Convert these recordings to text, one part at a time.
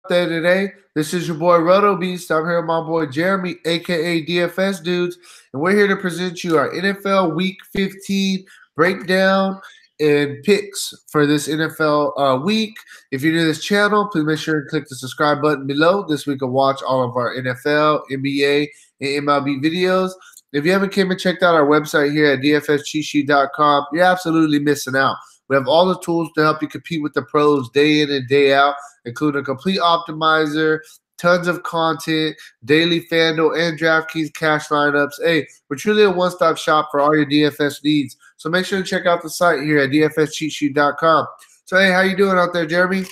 there today? This is your boy Roto Beast. I'm here with my boy Jeremy, aka DFS Dudes, and we're here to present you our NFL Week 15 breakdown and picks for this NFL week. If you're new to this channel, please make sure to click the subscribe button below. This week, you'll watch all of our NFL, NBA, and MLB videos. If you haven't came and checked out our website here at dfscheatsheet.com, you're absolutely missing out. We have all the tools to help you compete with the pros day in and day out, including a complete optimizer, tons of content, daily Fanduel and Draftkings cash lineups. Hey, we're truly a one-stop shop for all your DFS needs. So make sure to check out the site here at dfscheatsheet.com. So, hey, how you doing out there, Jeremy?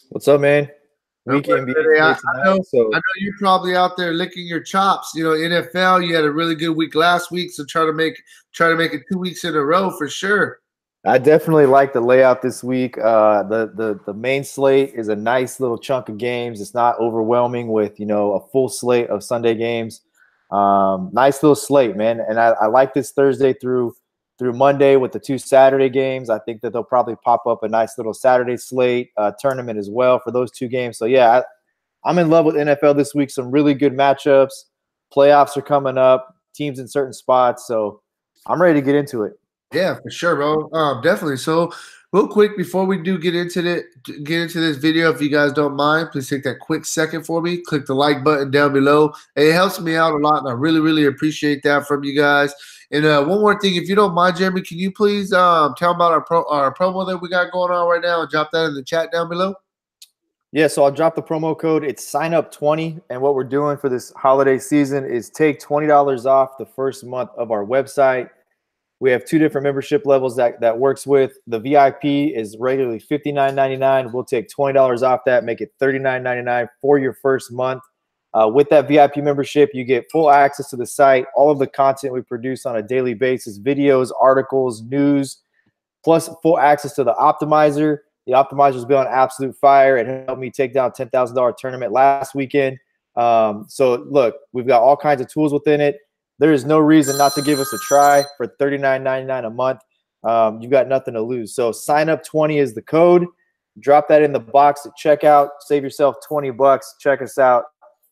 What's up, man? I know you're probably out there licking your chops. You know, NFL, you had a really good week last week, so try to make it 2 weeks in a row for sure. I definitely like the layout this week. The main slate is a nice little chunk of games. It's not overwhelming with, a full slate of Sunday games. Nice little slate, man. And I like this Thursday through Monday with the 2 Saturday games. I think that they'll probably pop up a nice little Saturday slate tournament as well for those 2 games. So, yeah, I'm in love with NFL this week. Some really good matchups. Playoffs are coming up. Teams in certain spots. So I'm ready to get into it. Yeah, for sure, bro. Definitely. So, real quick before we do get into this video, if you guys don't mind, please take that quick second for me. Click the like button down below. It helps me out a lot, and I really, really appreciate that from you guys. And one more thing, if you don't mind, Jeremy, can you please tell them about our promo that we got going on right now and drop that in the chat down below? Yeah, so I'll drop the promo code. It's sign up 20, and what we're doing for this holiday season is take $20 off the first month of our website. We have 2 different membership levels that works with. The VIP is regularly $59.99. We'll take $20 off that, make it $39.99 for your first month. With that VIP membership, you get full access to the site, all of the content we produce on a daily basis, videos, articles, news, plus full access to the optimizer. The optimizer's been on absolute fire. It helped me take down a $10,000 tournament last weekend. So, look, we've got all kinds of tools within it. There is no reason not to give us a try for $39.99 a month. You've got nothing to lose. So sign up 20 is the code. Drop that in the box at checkout. Save yourself $20. Check us out.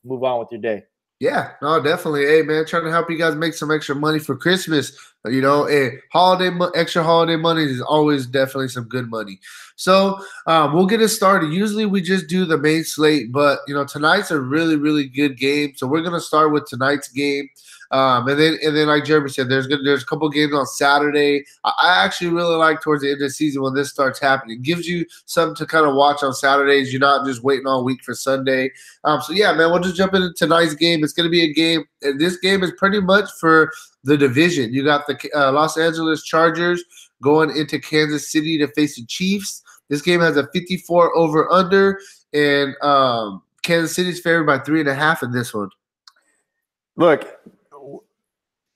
Move on with your day. Yeah, no, definitely. Hey, man, trying to help you guys make some extra money for Christmas. Extra holiday money is always definitely some good money. So we'll get it started. Usually we just do the main slate, but, tonight's a really, really good game. So we're going to start with tonight's game. And then like Jeremy said, there's a couple games on Saturday. I actually really like towards the end of the season when this starts happening. It gives you something to kind of watch on Saturdays. You're not just waiting all week for Sunday. So yeah, man, we'll just jump into tonight's game. It's going to be a game, and this game is pretty much for the division. You got the Los Angeles Chargers going into Kansas City to face the Chiefs. This game has a 54 over under, and Kansas City's favored by 3.5 in this one. Look,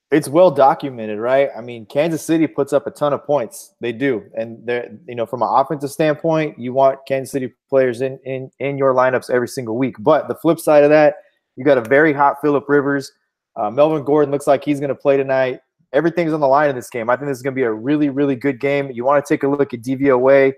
it's well documented, right? I mean, Kansas City puts up a ton of points. They do. And they're, from an offensive standpoint, you want Kansas City players in your lineups every single week. But the flip side of that, you got a very hot Phillip Rivers. Melvin Gordon looks like he's going to play tonight. Everything's on the line in this game. I think this is going to be a really, really good game. You want to take a look at DVOA.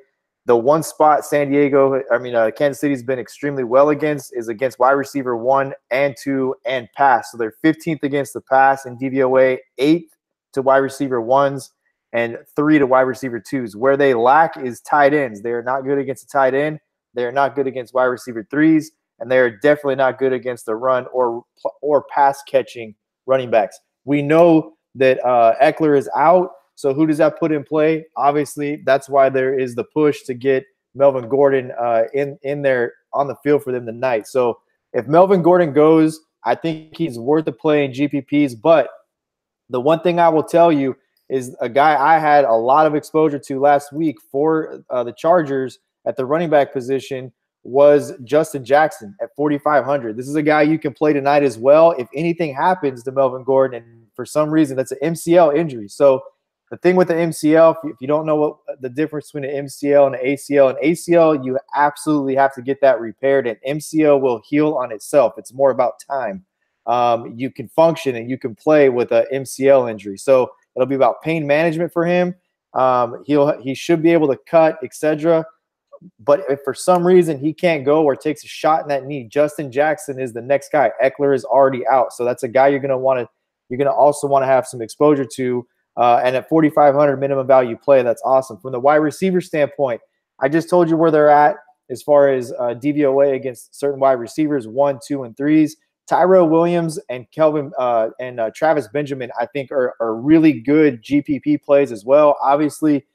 The one spot Kansas City's been extremely well against is against wide receiver 1 and 2 and pass. So they're 15th against the pass in DVOA, 8th to wide receiver 1s, and 3 to wide receiver 2s. Where they lack is tight ends. They are not good against the tight end. They are not good against wide receiver 3s, and they are definitely not good against the run or pass catching running backs. We know that Eckler is out. So who does that put in play? Obviously, that's why there is the push to get Melvin Gordon in there on the field for them tonight. So if Melvin Gordon goes, I think he's worth a play in GPPs. But the one thing I will tell you is a guy I had a lot of exposure to last week for the Chargers at the running back position was Justin Jackson at 4,500. This is a guy you can play tonight as well if anything happens to Melvin Gordon, and for some reason that's an MCL injury. So the thing with the MCL, if you don't know what the difference between an MCL and an ACL, you absolutely have to get that repaired, and MCL will heal on itself. It's more about time. You can function and you can play with an MCL injury. So it'll be about pain management for him. He should be able to cut, etc. But if for some reason he can't go or takes a shot in that knee, Justin Jackson is the next guy. Eckler is already out, so that's a guy you're going to also want to have some exposure to. And at 4,500 minimum value play, that's awesome. From the wide receiver standpoint, I just told you where they're at as far as DVOA against certain wide receivers, 1, 2, and 3s. Tyrell Williams and Travis Benjamin, I think, are really good GPP plays as well. Obviously,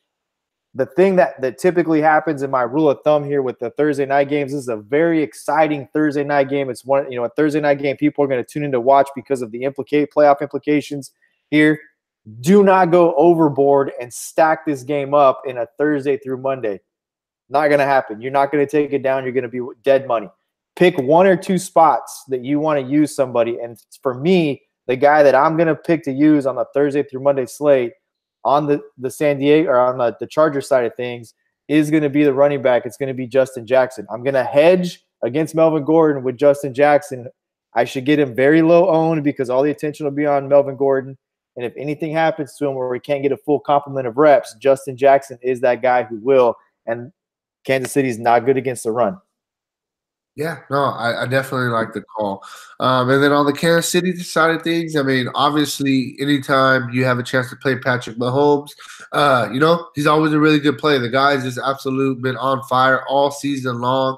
the thing that typically happens in my rule of thumb here with the Thursday night games, this is a very exciting Thursday night game. It's a Thursday night game people are going to tune in to watch because of the playoff implications here. Do not go overboard and stack this game up in a Thursday through Monday. Not going to happen. You're not going to take it down. You're going to be dead money. Pick 1 or 2 spots that you want to use somebody. And for me, the guy that I'm going to pick to use on the Thursday through Monday slate on the San Diego or on the Chargers side of things is going to be the running back. It's going to be Justin Jackson. I'm going to hedge against Melvin Gordon with Justin Jackson. I should get him very low owned because all the attention will be on Melvin Gordon. And if anything happens to him where he can't get a full complement of reps, Justin Jackson is that guy who will. And Kansas City is not good against the run. Yeah, no, I definitely like the call. And then on the Kansas City side of things, I mean, obviously, anytime you have a chance to play Patrick Mahomes, he's always a really good player. The guy's just absolute been on fire all season long.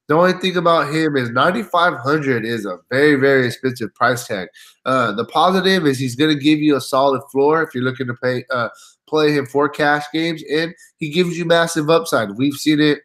The only thing about him is 9,500 is a very, very expensive price tag. The positive is he's going to give you a solid floor if you're looking to play him for cash games, and he gives you massive upside. We've seen it.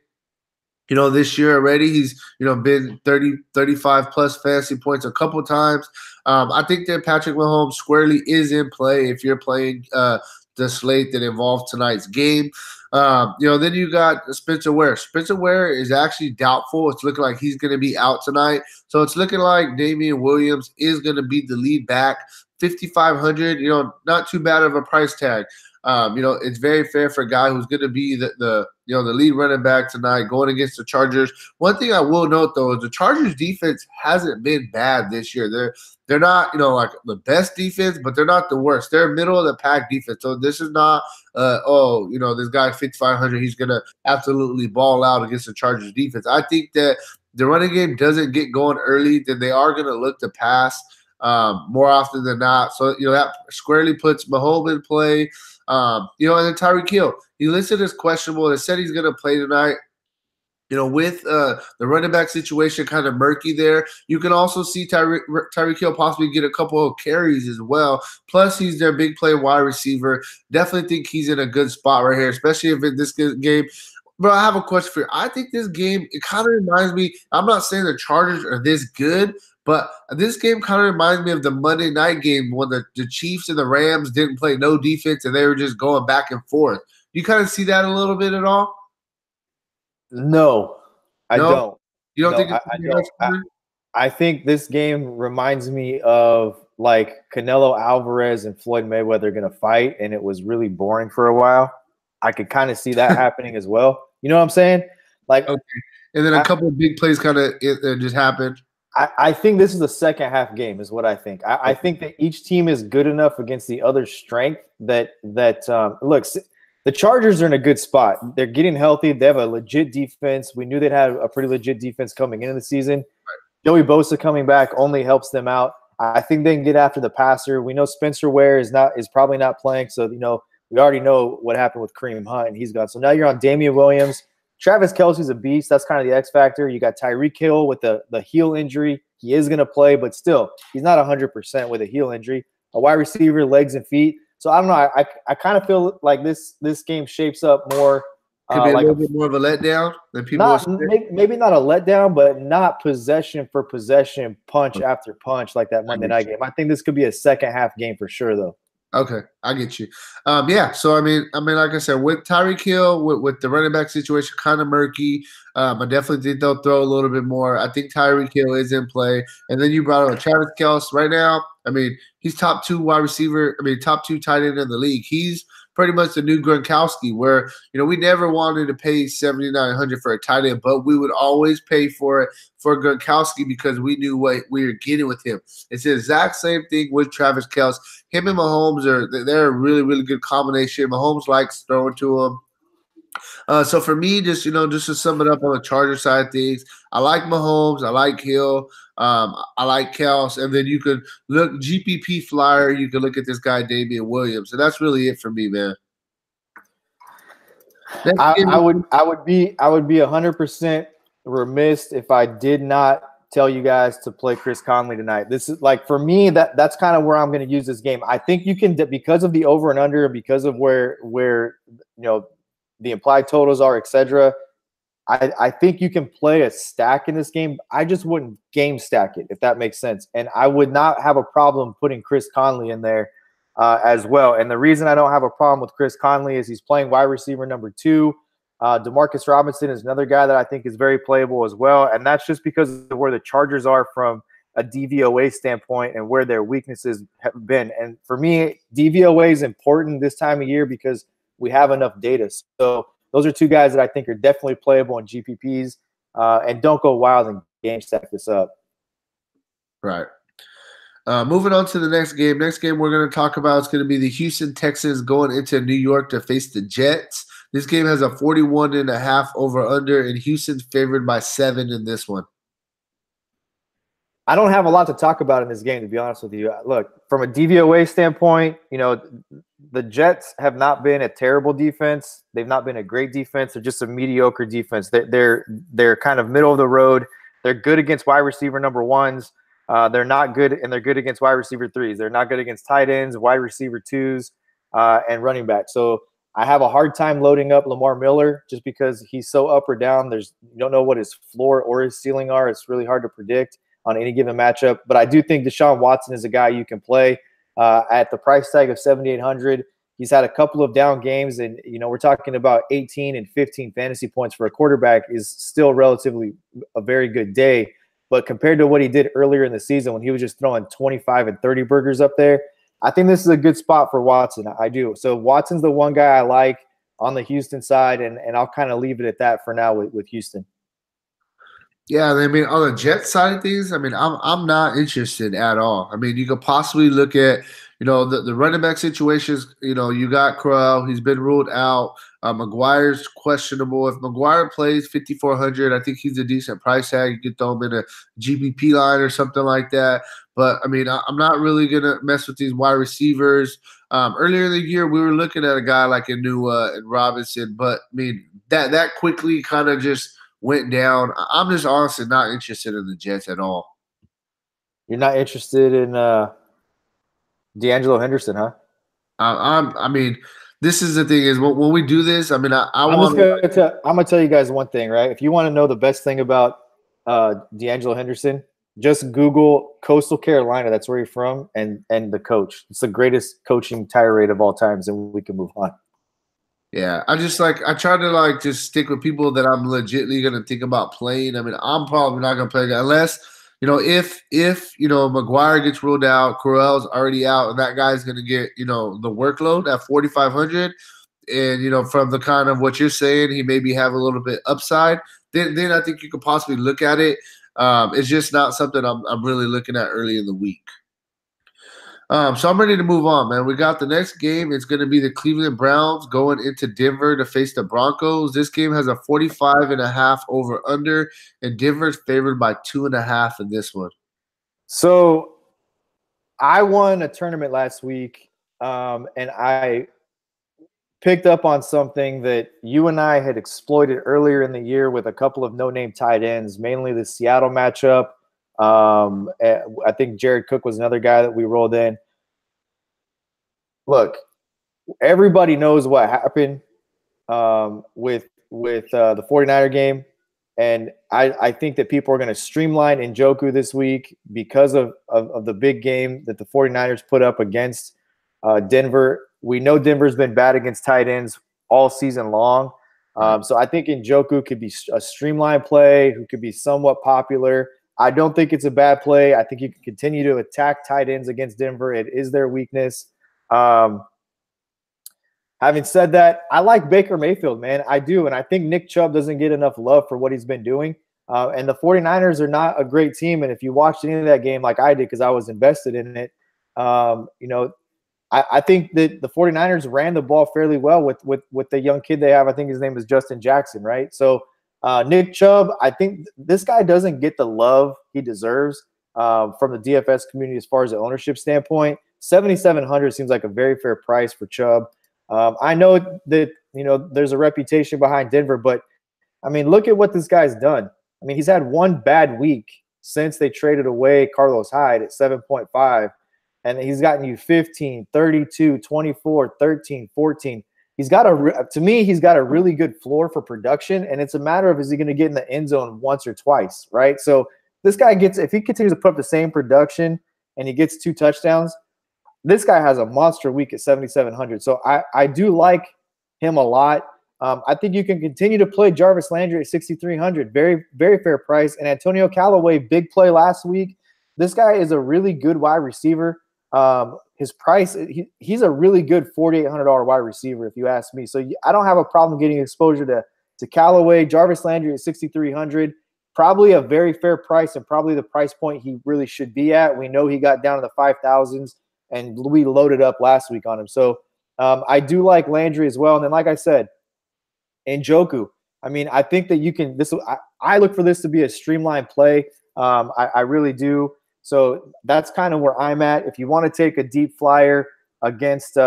This year already, he's, been 30, 35 plus fantasy points a couple times. I think that Patrick Mahomes squarely is in play if you're playing the slate that involves tonight's game. Then you got Spencer Ware. Spencer Ware is actually doubtful. It's looking like he's going to be out tonight. So it's looking like Damian Williams is going to be the lead back. 5,500, not too bad of a price tag. It's very fair for a guy who's going to be the lead running back tonight going against the Chargers. One thing I will note, though, is the Chargers defense hasn't been bad this year. They're not, like the best defense, but they're not the worst. They're middle of the pack defense. So this is not, this guy 5,500, he's going to absolutely ball out against the Chargers defense. I think that the running game doesn't get going early, then they are going to look to pass more often than not. So, that squarely puts Mahomes in play. And then Tyreek Hill, he listed as questionable. They said he's going to play tonight. With the running back situation kind of murky there, you can also see Tyreek Hill possibly get a couple of carries as well. Plus, he's their big play wide receiver. Definitely think he's in a good spot right here, especially if in this game. Bro, I have a question for you. I think this game, it kind of reminds me, I'm not saying the Chargers are this good, but this game kind of reminds me of the Monday night game when the Chiefs and the Rams didn't play no defense and they were just going back and forth. You kind of see that a little bit at all? No, I don't. You don't No, think I don't. I think this game reminds me of like Canelo Alvarez and Floyd Mayweather going to fight, and it was really boring for a while. I could kind of see that happening as well. You know what I'm saying? Like, okay. And then a couple of big plays kind of just happened. I think this is a second half game is what I think. I think that each team is good enough against the other's strength that look, the Chargers are in a good spot. They're getting healthy. They have a legit defense. We knew they'd have a pretty legit defense coming into the season. Right. Joey Bosa coming back only helps them out. I think they can get after the passer. We know Spencer Ware is probably not playing, so we already know what happened with Kareem Hunt, and he's gone. So now you're on Damian Williams. Travis Kelce's a beast. That's kind of the X factor. You got Tyreek Hill with the heel injury. He is going to play, but still, he's not 100% with a heel injury. A wide receiver, legs and feet. So I don't know. I kind of feel like this game shapes up more. Could be a little bit more of a letdown than people. Maybe not a letdown, but not possession for possession, punch after punch like that Monday night game. I think this could be a second half game for sure, though. Okay, I get you. Yeah, so I mean, like I said, with Tyreek Hill, with the running back situation kind of murky, I definitely think they'll throw a little bit more. I think Tyreek Hill is in play, and then you brought up Travis Kelce right now. I mean, he's top 2 wide receiver. I mean, top 2 tight end in the league. He's pretty much the new Gronkowski, where we never wanted to pay $7,900 for a tight end, but we would always pay for it for Gronkowski because we knew what we were getting with him. It's the exact same thing with Travis Kelce. Him and Mahomes they're a really, really good combination. Mahomes likes throwing to him. So for me, just to sum it up on the Charger side of things, I like Mahomes, I like Hill, I like Kels, and then you could look GPP flyer. You could look at this guy Damian Williams, and that's really it for me, man. I would be 100% remiss if I did not tell you guys to play Chris Conley tonight. This is like, for me, that's kind of where I'm going to use this game. I think you can, because of the over and under, because of where the implied totals are, etc. I think you can play a stack in this game. I just wouldn't game stack it, if that makes sense. And I would not have a problem putting Chris Conley in there as well. And the reason I don't have a problem with Chris Conley is he's playing wide receiver number 2. Demarcus Robinson is another guy that I think is very playable as well. And that's just because of where the Chargers are from a DVOA standpoint and where their weaknesses have been. And for me, DVOA is important this time of year because we have enough data. So those are two guys that I think are definitely playable in GPPs. And don't go wild and game stack this up. Right. Moving on to the next game. Next game we're going to talk about is going to be the Houston Texans going into New York to face the Jets. This game has a 41.5 over-under, and Houston's favored by 7 in this one. I don't have a lot to talk about in this game, to be honest with you. Look, from a DVOA standpoint, the Jets have not been a terrible defense. They've not been a great defense. They're just a mediocre defense. They're kind of middle of the road. They're good against wide receiver number 1s. They're not good, and they're good against wide receiver 3s. They're not good against tight ends, wide receiver 2s, and running back. So I have a hard time loading up Lamar Miller just because he's so up or down. You don't know what his floor or his ceiling are. It's really hard to predict on any given matchup. But I do think Deshaun Watson is a guy you can play at the price tag of $7,800. He's had a couple of down games, and we're talking about 18 and 15 fantasy points for a quarterback is still relatively a very good day. But compared to what he did earlier in the season when he was just throwing 25 and 30 burgers up there, I think this is a good spot for Watson. I do. So Watson's the one guy I like on the Houston side, and I'll kind of leave it at that for now with Houston. Yeah, I mean, on the Jet side of things, I mean, I'm not interested at all. I mean, you could possibly look at, the running back situations. You got Corral, he's been ruled out. McGuire's questionable. If McGuire plays 5,400, I think he's a decent price tag. You could throw him in a GPP line or something like that. But I mean, I'm not really gonna mess with these wide receivers. Earlier in the year, we were looking at a guy like Anua and Robinson, but I mean, that quickly kind of just went down. I'm just honestly not interested in the Jets at all. You're not interested in D'Angelo Henderson, huh? I mean, this is the thing is when we do this. I mean, I'm gonna tell you guys one thing, right? If you want to know the best thing about D'Angelo Henderson, just Google Coastal Carolina. That's where you're from, and the coach. It's the greatest coaching tirade of all times, and we can move on. Yeah, I try to just stick with people that I'm legitimately gonna think about playing. I mean, I'm probably not gonna play unless if McGuire gets ruled out, Corral's already out, and that guy's gonna get the workload at 4,500, and from the kind of what you're saying, he maybe have a little bit upside. Then I think you could possibly look at it. It's just not something I'm really looking at early in the week. So I'm ready to move on, man. We got the next game. It's going to be the Cleveland Browns going into Denver to face the Broncos. This game has a 45.5 over under, and Denver's favored by 2.5 in this one. So I won a tournament last week, and I picked up on something that you and I had exploited earlier in the year with a couple of no-name tight ends, mainly the Seattle matchup. I think Jared Cook was another guy that we rolled in. Look, everybody knows what happened with the 49er game, and I think that people are going to streamline Njoku this week because of the big game that the 49ers put up against Denver. We know Denver's been bad against tight ends all season long. So I think Njoku could be a streamlined play who could be somewhat popular. I don't think it's a bad play. I think you can continue to attack tight ends against Denver. It is their weakness. Having said that, I like Baker Mayfield, man. I do. And I think Nick Chubb doesn't get enough love for what he's been doing. And the 49ers are not a great team. And if you watched any of that game like I did because I was invested in it, I think that the 49ers ran the ball fairly well with the young kid they have. I think his name is Justin Jackson, right? So Nick Chubb, I think this guy doesn't get the love he deserves from the DFS community as far as the ownership standpoint. 7,700 seems like a very fair price for Chubb. I know that there's a reputation behind Denver, but I mean, look at what this guy's done. I mean, he's had one bad week since they traded away Carlos Hyde at 7.5, and he's gotten you 15, 32, 24, 13, 14. He's got to me, he's got a really good floor for production, and it's a matter of, is he going to get in the end zone once or twice, right? So this guy if he continues to put up the same production and he gets 2 touchdowns, this guy has a monster week at 7,700. So I do like him a lot. I think you can continue to play Jarvis Landry at 6,300. Very, very fair price. And Antonio Callaway, big play last week. This guy is a really good wide receiver. His price, he's a really good $4,800 wide receiver, if you ask me. So I don't have a problem getting exposure to Callaway. Jarvis Landry at 6,300. Probably a very fair price and probably the price point he really should be at. We know he got down to the 5,000s, and we loaded up last week on him. So I do like Landry as well. And then, like I said, Njoku. I mean, I think that you can. I look for this to be a streamlined play. I really do. So that's kind of where I'm at. If you want to take a deep flyer against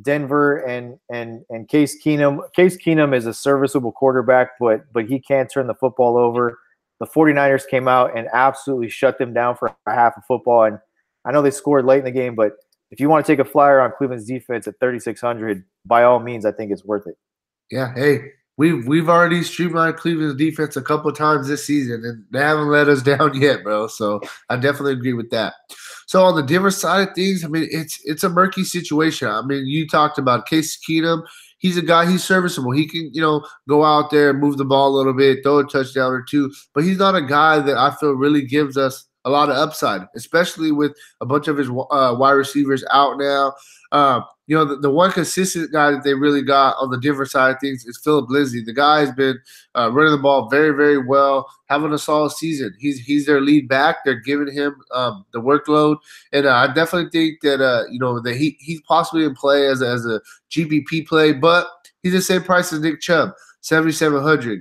Denver and Case Keenum is a serviceable quarterback, but he can't turn the football over. The 49ers came out and absolutely shut them down for a half of football. And I know they scored late in the game, but if you want to take a flyer on Cleveland's defense at 3,600, by all means, I think it's worth it. Yeah, hey, we've already streamlined Cleveland's defense a couple of times this season, and they haven't let us down yet, bro. So I definitely agree with that. So on the Denver side of things, I mean, it's a murky situation. I mean, you talked about Case Keenum. He's a guy, he's serviceable. He can, go out there, move the ball a little bit, throw a touchdown or two, but he's not a guy that I feel really gives us a lot of upside, especially with a bunch of his wide receivers out now. The one consistent guy that they really got on the Denver side of things is Philip Lindsay. The guy has been running the ball very, very well, having a solid season. He's their lead back. They're giving him the workload, and I definitely think that that he's possibly in play as a GPP play, but he's the same price as Nick Chubb. 7,700.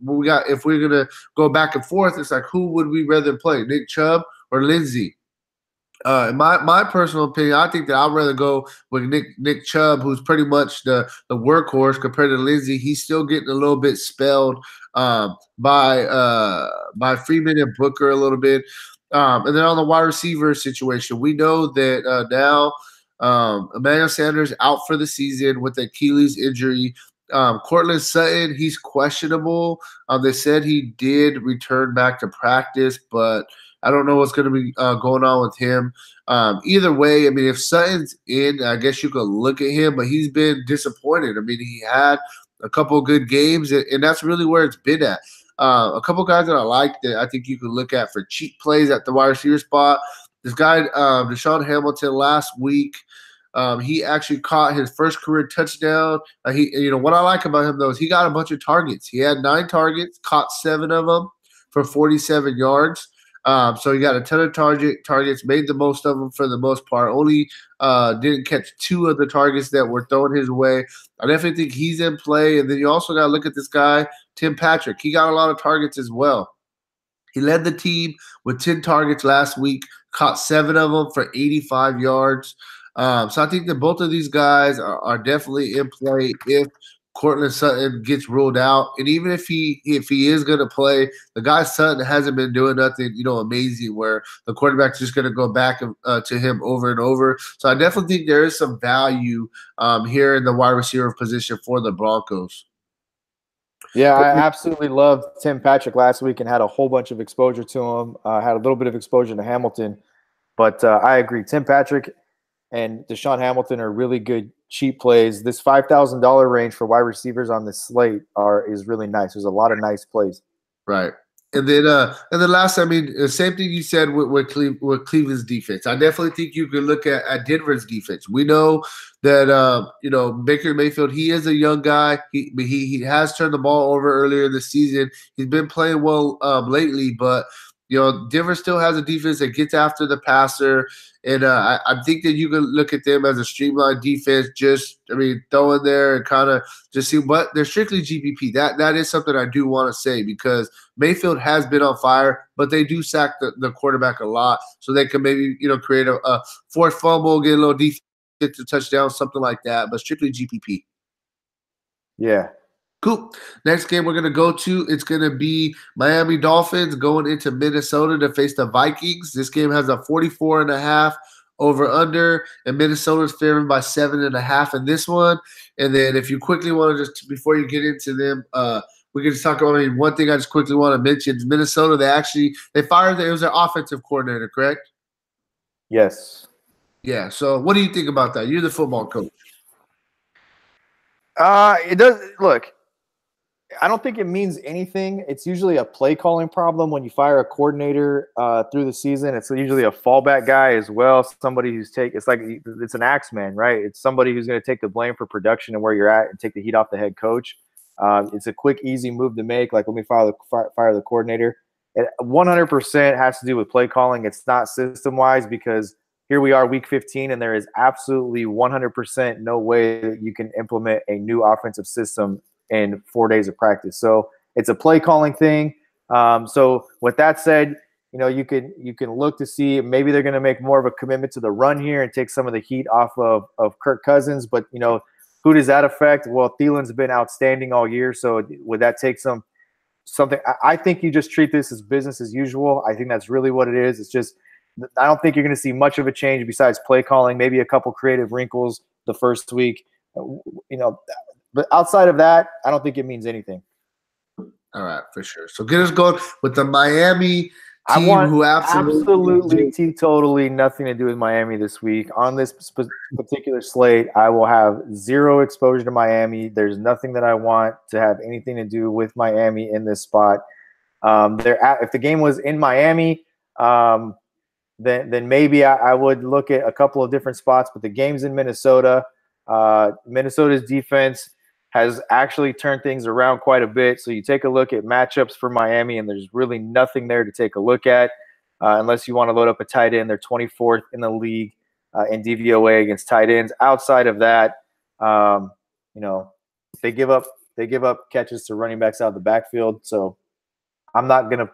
We got, if we're gonna go back and forth, it's like, who would we rather play, Nick Chubb or Lindsay? In my personal opinion, I think that I'd rather go with Nick Chubb, who's pretty much the workhorse compared to Lindsay. He's still getting a little bit spelled by Freeman and Booker a little bit. And then on the wide receiver situation, we know that now Emmanuel Sanders out for the season with Achilles injury. Cortland Sutton, he's questionable. They said he did return back to practice, but I don't know what's going to be going on with him. Either way, I mean, if Sutton's in, I guess you could look at him, but he's been disappointed. I mean, he had a couple of good games, and that's really where it's been at. A couple guys that I like that I think you could look at for cheap plays at the wide receiver spot. This guy, Deshaun Hamilton, last week, he actually caught his first career touchdown. What I like about him, though, is he got a bunch of targets. He had 9 targets, caught 7 of them for 47 yards. So he got a ton of targets, made the most of them for the most part. Only didn't catch 2 of the targets that were thrown his way. I definitely think he's in play. And then you also got to look at this guy, Tim Patrick. He got a lot of targets as well. He led the team with 10 targets last week, caught 7 of them for 85 yards. So I think that both of these guys are definitely in play if Cortland Sutton gets ruled out. And even if he is going to play, the guy Sutton hasn't been doing nothing, amazing where the quarterback's just going to go back to him over and over. So I definitely think there is some value here in the wide receiver position for the Broncos. Yeah, I absolutely loved Tim Patrick last week and had a whole bunch of exposure to him. Had a little bit of exposure to Hamilton. But I agree. Tim Patrick and Deshaun Hamilton are really good cheap plays. This $5,000 range for wide receivers on this slate is really nice. There's a lot of nice plays. Right. And then last, I mean, the same thing you said with Cleveland's defense. I definitely think you can look at Denver's defense. We know that Baker Mayfield, he is a young guy. He has turned the ball over earlier this season. He's been playing well lately, but Denver still has a defense that gets after the passer. And I think that you can look at them as a streamlined defense. Throw in there and kind of just see. But they're strictly GPP. That is something I do want to say because Mayfield has been on fire, but they do sack the quarterback a lot, so they can maybe create a forced fumble, get a little defense to touchdown, something like that. But strictly GPP. Yeah. Cool. Next game we're going to go to, it's going to be Miami Dolphins going into Minnesota to face the Vikings. This game has a 44.5 over-under, and Minnesota's favored by 7.5 in this one. And then if you quickly want to just, before you get into them, we can just talk about, one thing I just quickly want to mention is Minnesota, they fired, it was their offensive coordinator, correct? Yes. Yeah, so what do you think about that? You're the football coach. It does – look – I don't think it means anything. It's usually a play calling problem when you fire a coordinator through the season. It's usually a fallback guy as well. Somebody who's it's an axe man, right? It's somebody who's going to take the blame for production and where you're at and take the heat off the head coach. It's a quick, easy move to make. Like, let me fire the coordinator. It 100% has to do with play calling. It's not system wise because here we are week 15 and there is absolutely 100% no way that you can implement a new offensive system in 4 days of practice. So it's a play calling thing. So with that said, you can look to see maybe they're going to make more of a commitment to the run here and take some of the heat off of Kirk Cousins. But, who does that affect? Well, Thielen's been outstanding all year. So would that take something? I think you just treat this as business as usual. I think that's really what it is. It's just, I don't think you're going to see much of a change besides play calling, maybe a couple creative wrinkles the first week, But outside of that, I don't think it means anything. All right, for sure. So get us going with the Miami team, who absolutely teetotally nothing to do with Miami this week. On this particular slate, I will have zero exposure to Miami. There's nothing that I want to have anything to do with Miami in this spot. If the game was in Miami, then maybe I would look at a couple of different spots. But the game's in Minnesota. Minnesota's defense has actually turned things around quite a bit. So you take a look at matchups for Miami, and there's really nothing there to take a look at unless you want to load up a tight end. They're 24th in the league in DVOA against tight ends. Outside of that, they give up catches to running backs out of the backfield. So I'm not going to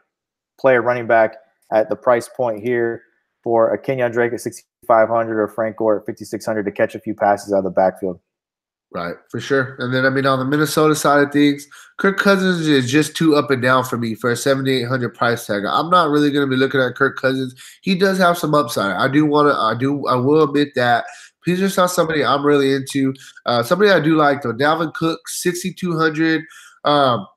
play a running back at the price point here for a Kenyon Drake at 6,500 or Frank Gore at 5,600 to catch a few passes out of the backfield. Right, for sure. And then, on the Minnesota side of things, Kirk Cousins is just too up and down for me for a 7,800 price tag. I'm not really going to be looking at Kirk Cousins. He does have some upside. I will admit that. He's just not somebody I'm really into. Somebody I do like, though, Dalvin Cook, 6,200.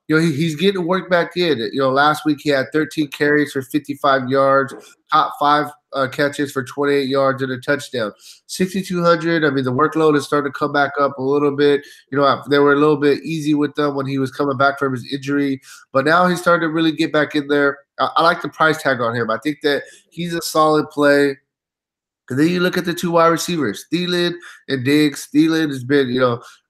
He's getting work back in. Last week he had 13 carries for 55 yards, top 5 catches for 28 yards and a touchdown. 6,200. The workload is starting to come back up a little bit. They were a little bit easy with them when he was coming back from his injury, but now he's starting to really get back in there. I like the price tag on him. I think that he's a solid play. And then you look at the two wide receivers, Thielen and Diggs. Thielen has been,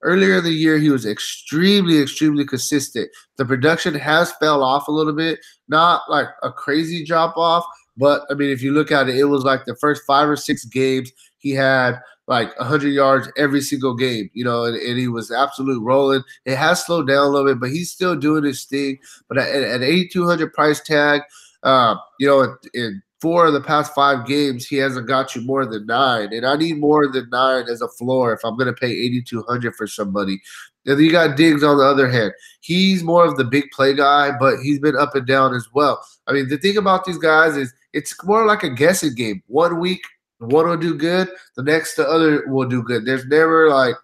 earlier in the year, he was extremely, extremely consistent. The production has fell off a little bit, not like a crazy drop off, but if you look at it, it was like the first 5 or 6 games, he had like 100 yards every single game, and he was absolute rolling. It has slowed down a little bit, but he's still doing his thing. But at 8,200 price tag, in 4 of the past 5 games, he hasn't got you more than 9. And I need more than 9 as a floor if I'm going to pay 8,200 for somebody. And then you got Diggs on the other hand. He's more of the big play guy, but he's been up and down as well. The thing about these guys is it's more like a guessing game. 1 week, one will do good. The other will do good. There's never the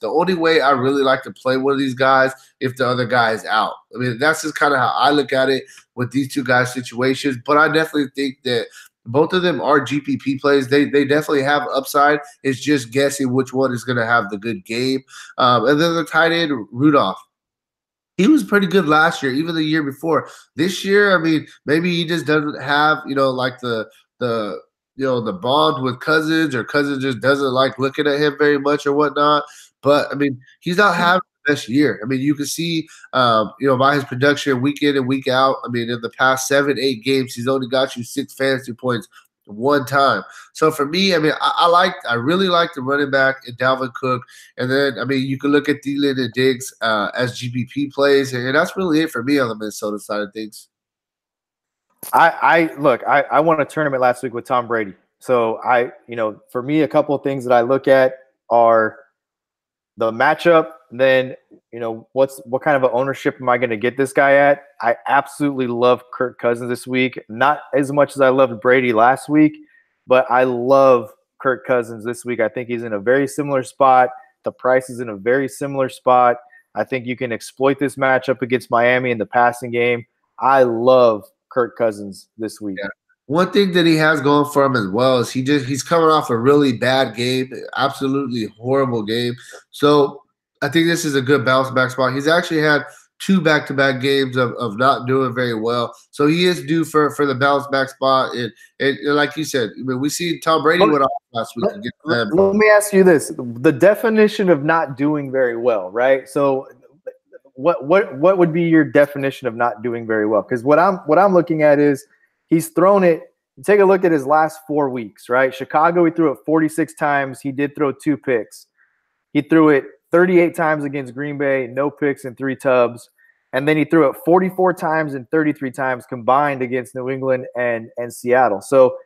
only way I really like to play one of these guys if the other guy is out. That's just kind of how I look at it with these two guys' situations. But I definitely think that both of them are GPP plays. They definitely have upside. It's just guessing which one is going to have the good game. And then the tight end, Rudolph. He was pretty good last year, even the year before. This year, maybe he just doesn't have, like the bond with Cousins, or Cousins just doesn't like looking at him very much or whatnot. But he's not having best year. I mean, you can see, by his production week in and week out. I mean, in the past 7, 8 games, he's only got you 6 fantasy points one time. So for me, I mean, I really like the running back in Dalvin Cook, and then I mean, you can look at Thielen and Diggs as GPP plays, and that's really it for me on the Minnesota side of things. I won a tournament last week with Tom Brady. So for me, a couple of things that I look at are the matchup. Then, what kind of an ownership am I going to get this guy at? I absolutely love Kirk Cousins this week. Not as much as I loved Brady last week, but I love Kirk Cousins this week. I think he's in a very similar spot. The price is in a very similar spot. I think you can exploit this matchup against Miami in the passing game. I love Kirk Cousins this week. Yeah. One thing that he has going for him as well is he's coming off a really bad game, absolutely horrible game. So I think this is a good bounce back spot. He's actually had 2 back-to-back games of not doing very well. So he is due for the bounce back spot. And like you said, I mean, we see Tom Brady went off last week against them. Let me ask you this. The definition of not doing very well, right? So what would be your definition of not doing very well? Because what I'm looking at is he's thrown it. Take a look at his last 4 weeks, right? Chicago, he threw it 46 times. He did throw 2 picks. He threw it 38 times against Green Bay, no picks and 3 tubs. And then he threw it 44 times and 33 times combined against New England and Seattle. So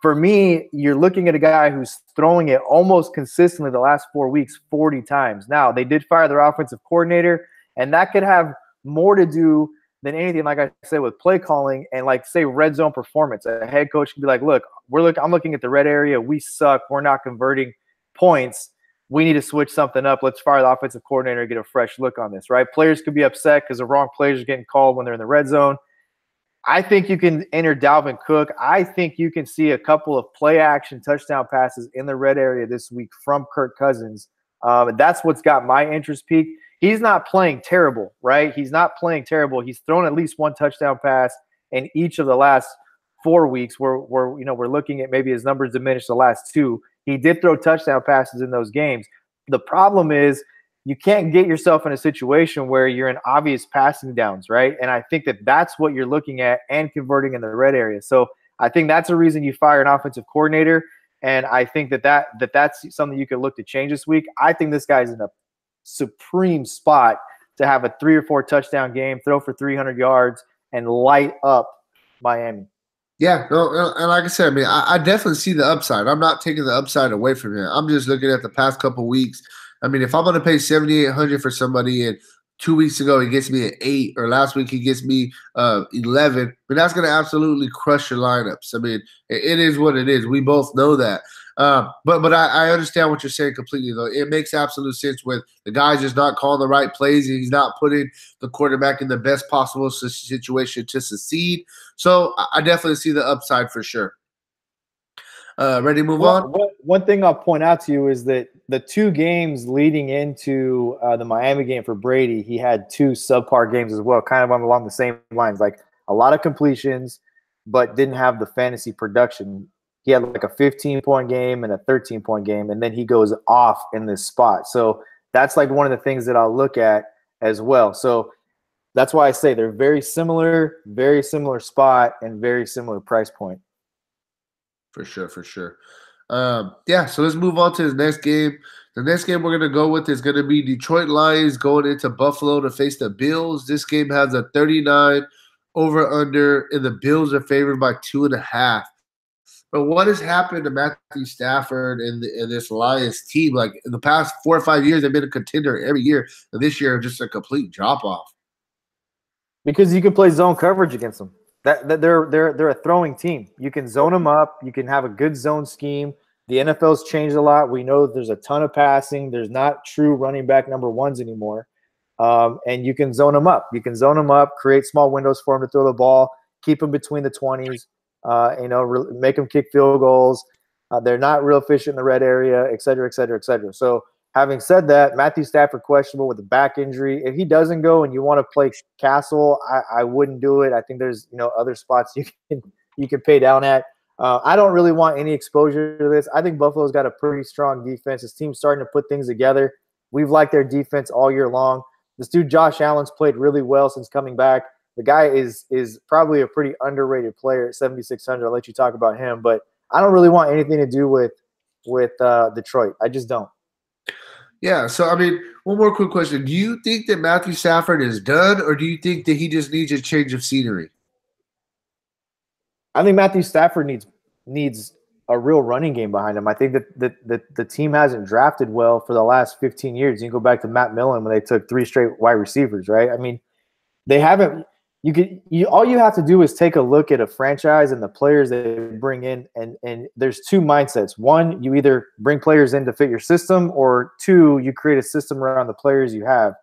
for me, you're looking at a guy who's throwing it almost consistently the last 4 weeks, 40 times. Now, they did fire their offensive coordinator, and that could have more to do than anything, like I said, with play calling and, like, say, red zone performance. A head coach can be like, look, I'm looking at the red area. We suck. We're not converting points. We need to switch something up. Let's fire the offensive coordinator and get a fresh look on this, right? Players could be upset because the wrong players are getting called when they're in the red zone. I think you can enter Dalvin Cook. I think you can see a couple of play action touchdown passes in the red area this week from Kirk Cousins. And that's what's got my interest peaked. He's not playing terrible, right? He's not playing terrible. He's thrown at least 1 touchdown pass in each of the last 4 weeks. We're looking at maybe his numbers diminished the last 2. He did throw touchdown passes in those games. The problem is you can't get yourself in a situation where you're in obvious passing downs, right? And I think that's what you're looking at and converting in the red area. So I think that's a reason you fire an offensive coordinator. And I think that's something you could look to change this week. I think this guy's in a supreme spot to have a 3 or 4 touchdown game, throw for 300 yards, and light up Miami. Yeah, no, and like I said, I mean, I definitely see the upside. I'm not taking the upside away from him. I'm just looking at the past couple of weeks. I mean, if I'm going to pay $7,800 for somebody, and 2 weeks ago he gets me an 8, or last week he gets me 11, I mean, that's going to absolutely crush your lineups. I mean, it is what it is. We both know that. But I understand what you're saying completely, though. It makes absolute sense when the guy's just not calling the right plays and he's not putting the quarterback in the best possible situation to succeed. So I definitely see the upside for sure. Ready to move on? One thing I'll point out to you is that the 2 games leading into the Miami game for Brady, he had 2 subpar games as well, kind of along the same lines, like a lot of completions, but didn't have the fantasy production. He had like a 15-point game and a 13-point game, and then he goes off in this spot. So that's like one of the things that I'll look at as well. So that's why I say they're very similar spot and very similar price point. For sure. Yeah, so let's move on to the next game. The next game we're going to go with is going to be Detroit Lions going into Buffalo to face the Bills. This game has a 39 over-under, and the Bills are favored by 2.5. But what has happened to Matthew Stafford and this Lions team? Like, in the past 4 or 5 years, they've been a contender every year. And this year, just a complete drop-off. Because you can play zone coverage against them. They're a throwing team. You can zone them up. You can have a good zone scheme. The NFL's changed a lot. We know there's a ton of passing. There's not true running back number ones anymore. And you can zone them up. You can zone them up, create small windows for them to throw the ball, keep them between the 20s, make them kick field goals. They're not real efficient in the red area, et cetera, et cetera, et cetera. So having said that, Matthew Stafford questionable with a back injury. If he doesn't go and you want to play Castle, I wouldn't do it. I think there's other spots you can pay down at. I don't really want any exposure to this. I think Buffalo's got a pretty strong defense. His team's starting to put things together. We've liked their defense all year long. This dude Josh Allen's played really well since coming back. The guy is probably a pretty underrated player at 7,600. I'll let you talk about him, but I don't really want anything to do with Detroit. I just don't. Yeah, so I mean, one more quick question. Do you think that Matthew Stafford is done, or do you think that he just needs a change of scenery? I think Matthew Stafford needs a real running game behind him. I think that the team hasn't drafted well for the last 15 years. You can go back to Matt Millen when they took 3 straight wide receivers, right? I mean, they haven't. All you have to do is take a look at a franchise and the players they bring in, and there's 2 mindsets. One, you either bring players in to fit your system, or 2, you create a system around the players you have.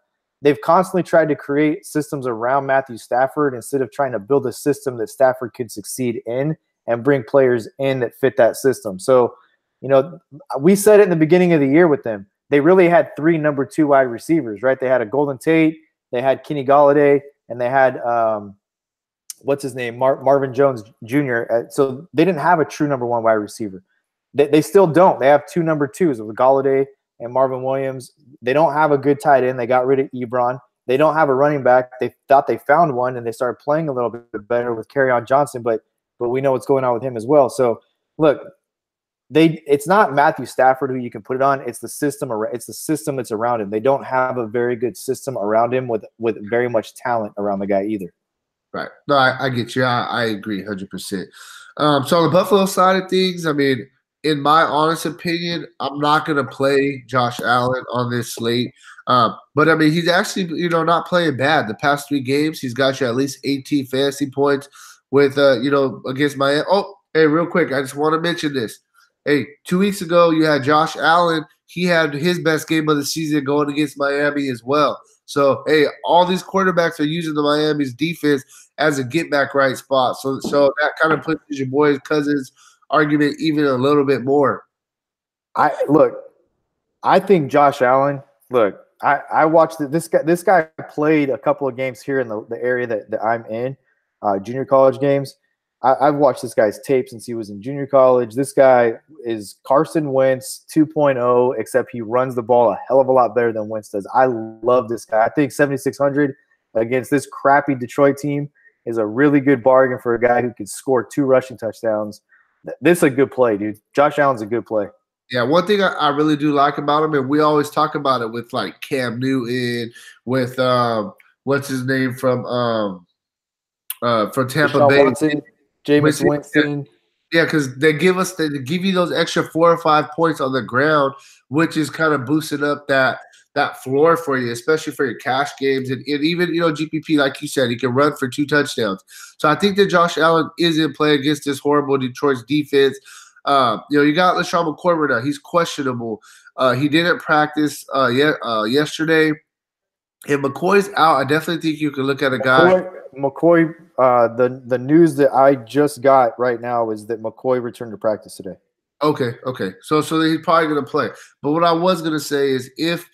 They've constantly tried to create systems around Matthew Stafford instead of trying to build a system that Stafford could succeed in and bring players in that fit that system. So, we said it in the beginning of the year with them. They really had 3 number 2 wide receivers, right? They had a Golden Tate, they had Kenny Golladay, and they had what's his name, Marvin Jones Jr. So they didn't have a true number 1 wide receiver. They still don't. They have 2 number 2s with Golladay and Marvin Williams. They don't have a good tight end. They got rid of Ebron. They don't have a running back. They thought they found one, and they started playing a little bit better with Kerryon Johnson, but we know what's going on with him as well. So, look, it's not Matthew Stafford who you can put it on. It's the system. It's the system that's around him. They don't have a very good system around him with very much talent around the guy either. Right. No, I get you. I agree 100%. So on the Buffalo side of things, I mean, in my honest opinion, I'm not going to play Josh Allen on this slate. But, I mean, he's actually, not playing bad. The past 3 games, he's got you at least 18 fantasy points with, against Miami. Oh, hey, real quick, I just want to mention this. Hey, 2 weeks ago, you had Josh Allen. He had his best game of the season going against Miami as well. So, hey, all these quarterbacks are using the Miami's defense as a get-back right spot. So that kind of pushes your boy Cousins' argument even a little bit more. I think Josh Allen, I watched this guy played a couple of games here in the area that I'm in, junior college games. I've watched this guy's tape since he was in junior college. This guy is Carson Wentz 2.0, except he runs the ball a hell of a lot better than Wentz does. I love this guy. I think 7,600 against this crappy Detroit team is a really good bargain for a guy who could score 2 rushing touchdowns. This is a good play, dude. Josh Allen's a good play. Yeah, one thing I really do like about him, and we always talk about it with like Cam Newton, with what's his name from Tampa Deshaun Bay. Watson, Jameis Winston. Yeah, because they give you those extra 4 or 5 points on the ground, which is kind of boosting up that floor for you, especially for your cash games. And even, GPP, like you said, he can run for 2 touchdowns. So I think that Josh Allen is in play against this horrible Detroit's defense. You got LaShawn McCoy now. He's questionable. He didn't practice yesterday. If McCoy's out, I definitely think you can look at a guy. McCoy, the news that I just got right now is that McCoy returned to practice today. Okay. So he's probably going to play. But what I was going to say is if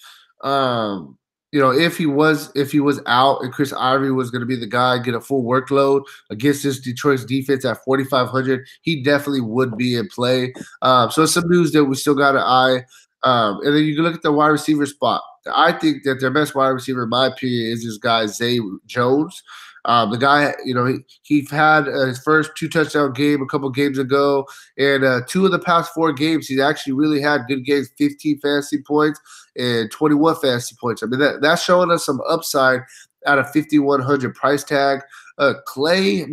he was out and Chris Ivory was going to be the guy, get a full workload against this Detroit's defense at 4,500, he definitely would be in play. So it's some news that we still got an eye. And then you can look at the wide receiver spot. I think that their best wide receiver, in my opinion, is this guy, Zay Jones. The guy, he had his first 2 touchdown game a couple games ago, and 2 of the past 4 games, he's actually really had good games, 15 fantasy points and 21 fantasy points. I mean, that's showing us some upside at a 5,100 price tag. Clay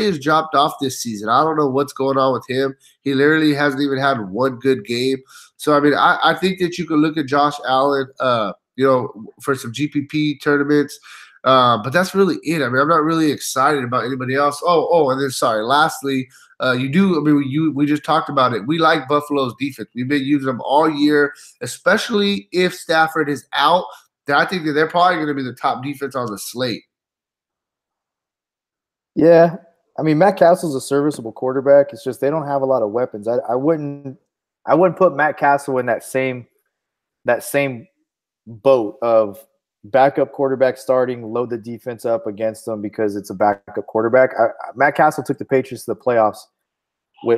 has dropped off this season. I don't know what's going on with him. He literally hasn't even had 1 good game. So, I mean, I think that you can look at Josh Allen, for some GPP tournaments. But that's really it. I mean, I'm not really excited about anybody else. And then lastly, we just talked about it. We like Buffalo's defense. We've been using them all year, especially if Stafford is out. Then I think that they're probably going to be the top defense on the slate. Yeah. I mean, Matt Castle's a serviceable quarterback. It's just they don't have a lot of weapons. I wouldn't put Matt Castle in that same boat of backup quarterback starting, load the defense up against them because it's a backup quarterback. Matt Castle took the Patriots to the playoffs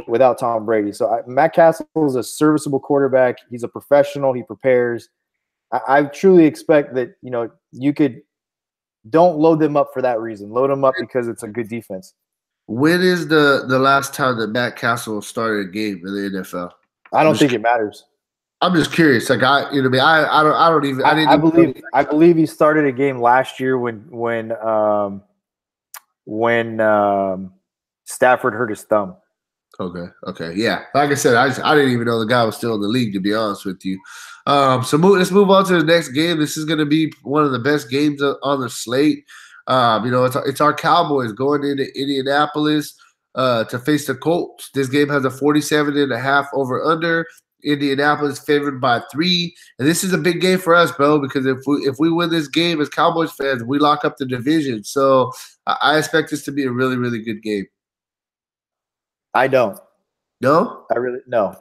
without Tom Brady. So Matt Castle is a serviceable quarterback. He's a professional. He prepares. I truly expect that, you could don't load them up for that reason. Load them up because it's a good defense. When is the last time that Matt Castle started a game in the NFL? I don't think it matters. I'm just curious. Like I mean, I don't even. I didn't. I believe he started a game last year when Stafford hurt his thumb. Okay, yeah. Like I said, I didn't even know the guy was still in the league, to be honest with you. Let's move on to the next game. This is going to be one of the best games on the slate. It's our Cowboys going into Indianapolis to face the Colts. This game has a 47.5 over under. Indianapolis favored by 3, and this is a big game for us, bro. Because if we win this game as Cowboys fans, we lock up the division. So I expect this to be a really, really good game. I don't. No, I really no.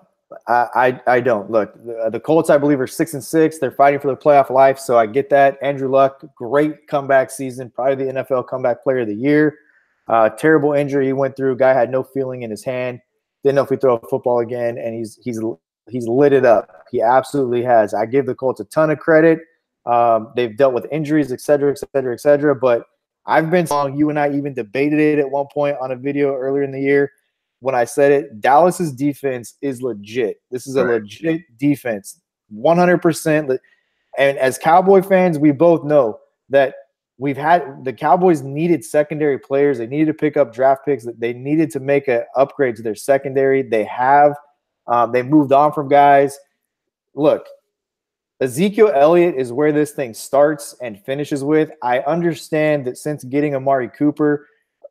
I don't. Look, the Colts, I believe, are 6-6. They're fighting for their playoff life, so I get that. Andrew Luck, great comeback season, probably the NFL comeback player of the year. Terrible injury he went through. Guy had no feeling in his hand. Didn't know if he throw a football again, and he's lit it up. He absolutely has. I give the Colts a ton of credit. They've dealt with injuries, et cetera, et cetera, et cetera. But I've been wrong. You and I even debated it at one point on a video earlier in the year. When I said it, Dallas's defense is legit. This is a legit defense, 100%. And as Cowboy fans, we both know that the Cowboys needed secondary players. They needed to pick up draft picks. They needed to make an upgrade to their secondary. They have. They moved on from guys. Look, Ezekiel Elliott is where this thing starts and finishes with. I understand that since getting Amari Cooper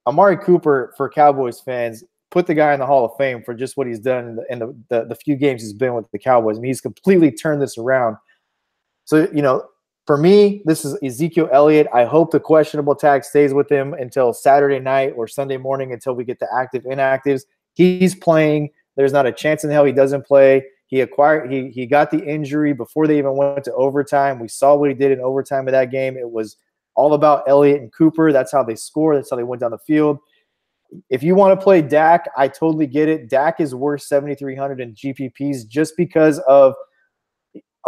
for Cowboys fans, put the guy in the Hall of Fame for just what he's done in the few games he's been with the Cowboys. I mean, he's completely turned this around. So, for me, this is Ezekiel Elliott. I hope the questionable tag stays with him until Saturday night or Sunday morning until we get the active inactives. He's playing. There's not a chance in hell he doesn't play. He got the injury before they even went to overtime. We saw what he did in overtime of that game. It was all about Elliott and Cooper. That's how they scored. That's how they went down the field. If you want to play Dak, I totally get it. Dak is worth 7,300 in GPPs just because of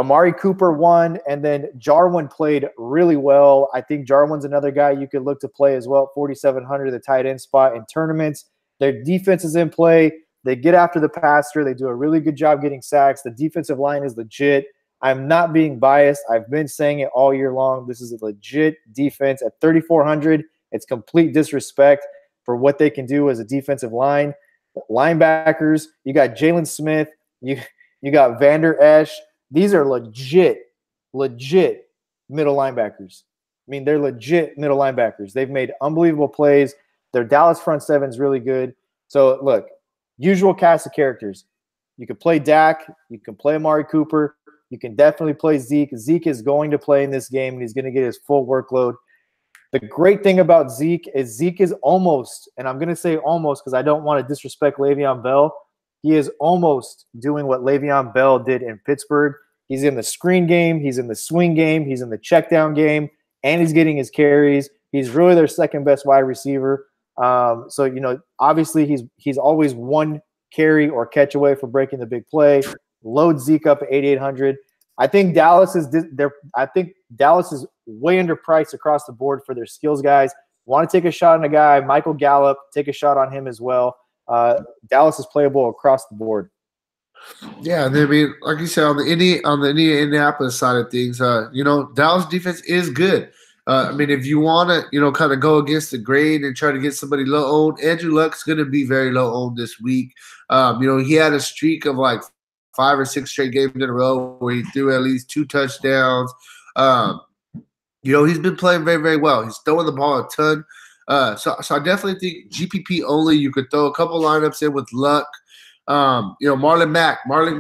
Amari Cooper won, and then Jarwin played really well. I think Jarwin's another guy you could look to play as well, 4,700 the tight end spot in tournaments. Their defense is in play. They get after the passer. They do a really good job getting sacks. The defensive line is legit. I'm not being biased. I've been saying it all year long. This is a legit defense. At 3,400, it's complete disrespect for what they can do as a defensive line. Linebackers, you got Jalen Smith, you got Vander Esch. These are legit middle linebackers. I mean, they're legit middle linebackers. They've made unbelievable plays. Their Dallas front seven is really good. So, look, usual cast of characters. You can play Dak. You can play Amari Cooper. You can definitely play Zeke. Zeke is going to play in this game, and he's going to get his full workload. The great thing about Zeke is almost, and I'm going to say almost because I don't want to disrespect Le'Veon Bell, he is almost doing what Le'Veon Bell did in Pittsburgh. He's in the screen game. He's in the swing game. He's in the check down game, and he's getting his carries. He's really their second best wide receiver. So, obviously he's always one carry or catch away from breaking the big play. Load Zeke up at 8,800. I think Dallas is way underpriced across the board for their skills guys. Want to take a shot on a guy, Michael Gallup, take a shot on him as well. Dallas is playable across the board. Yeah, I mean, like you said, on the Indianapolis side of things, Dallas defense is good. I mean, if you want to, kind of go against the grain and try to get somebody low owned, Andrew Luck's going to be very low owned this week. He had a streak of like 5 or 6 straight games in a row where he threw at least 2 touchdowns. He's been playing very, very well. He's throwing the ball a ton. So I definitely think GPP only. You could throw a couple lineups in with Luck. Marlon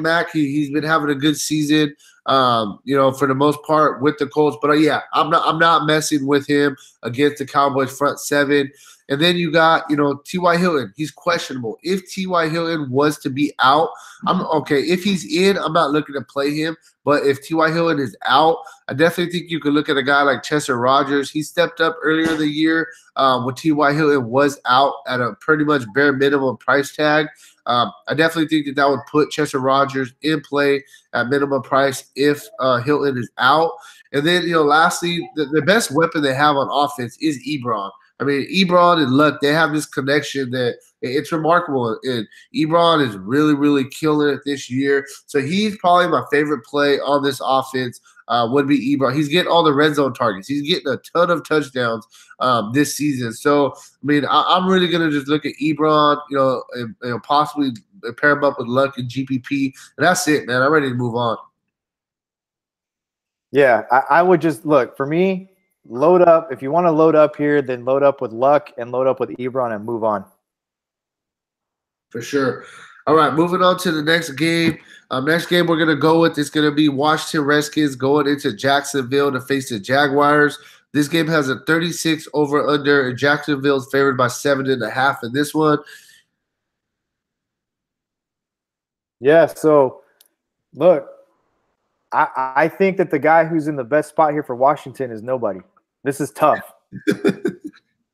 Mack, he's been having a good season. For the most part with the Colts. But I'm not messing with him against the Cowboys front seven. And then you got, T.Y. Hilton. He's questionable. If T.Y. Hilton was to be out, I'm okay. If he's in, I'm not looking to play him. But if T.Y. Hilton is out, I definitely think you could look at a guy like Chester Rogers. He stepped up earlier in the year when T.Y. Hilton was out at a pretty much bare minimum price tag. I definitely think that would put Chester Rogers in play at minimum price if Hilton is out. And then, lastly, the best weapon they have on offense is Ebron. I mean, Ebron and Luck, they have this connection that it's remarkable. And Ebron is really, really killing it this year. So he's probably my favorite play on this offense would be Ebron. He's getting all the red zone targets. He's getting a ton of touchdowns this season. So, I mean, I'm really going to just look at Ebron, and possibly pair him up with Luck and GPP. And that's it, man. I'm ready to move on. Yeah, I would just look for me. Load up. If you want to load up here, then load up with Luck and load up with Ebron and move on. For sure. All right, moving on to the next game. Next game we're going to go with is going to be Washington Redskins going into Jacksonville to face the Jaguars. This game has a 36 over-under, and Jacksonville's favored by 7.5 in this one. Yeah, so look, I think that the guy who's in the best spot here for Washington is nobody. This is tough.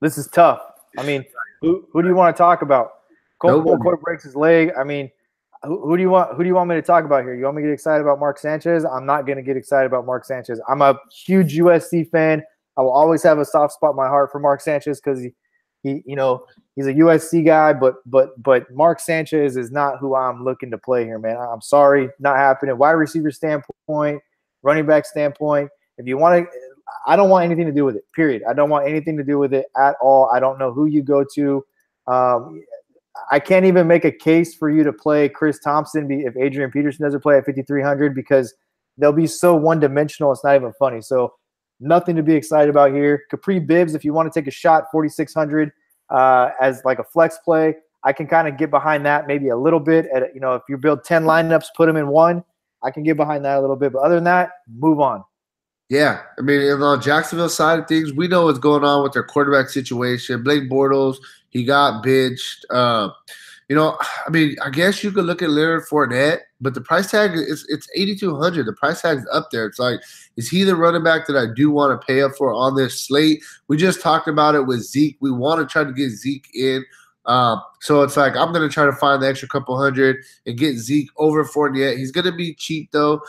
This is tough. I mean, who do you want to talk about? Colt McCoy breaks his leg. I mean, who do you want me to talk about here? You want me to get excited about Mark Sanchez? I'm not going to get excited about Mark Sanchez. I'm a huge USC fan. I will always have a soft spot in my heart for Mark Sanchez because he's a USC guy, but Mark Sanchez is not who I'm looking to play here, man. I'm sorry, not happening. Wide receiver standpoint, running back standpoint. If you want to, I don't want anything to do with it. Period. I don't want anything to do with it at all. I don't know who you go to. I can't even make a case for you to play Chris Thompson if Adrian Peterson doesn't play at 5,300 because they'll be so one-dimensional. It's not even funny. So nothing to be excited about here. Capri Bibbs, if you want to take a shot, 4,600 as like a flex play, I can kind of get behind that maybe a little bit. If you build 10 lineups, put them in one, I can get behind that a little bit. But other than that, move on. Yeah, I mean, on the Jacksonville side of things, we know what's going on with their quarterback situation. Blake Bortles, he got benched. I mean, I guess you could look at Leonard Fournette, but the price tag it's 8,200. The price tag's up there. It's like, is he the running back that I do want to pay up for on this slate? We just talked about it with Zeke. We want to try to get Zeke in. So it's like I'm going to try to find the extra couple hundred and get Zeke over Fournette. He's going to be cheap though.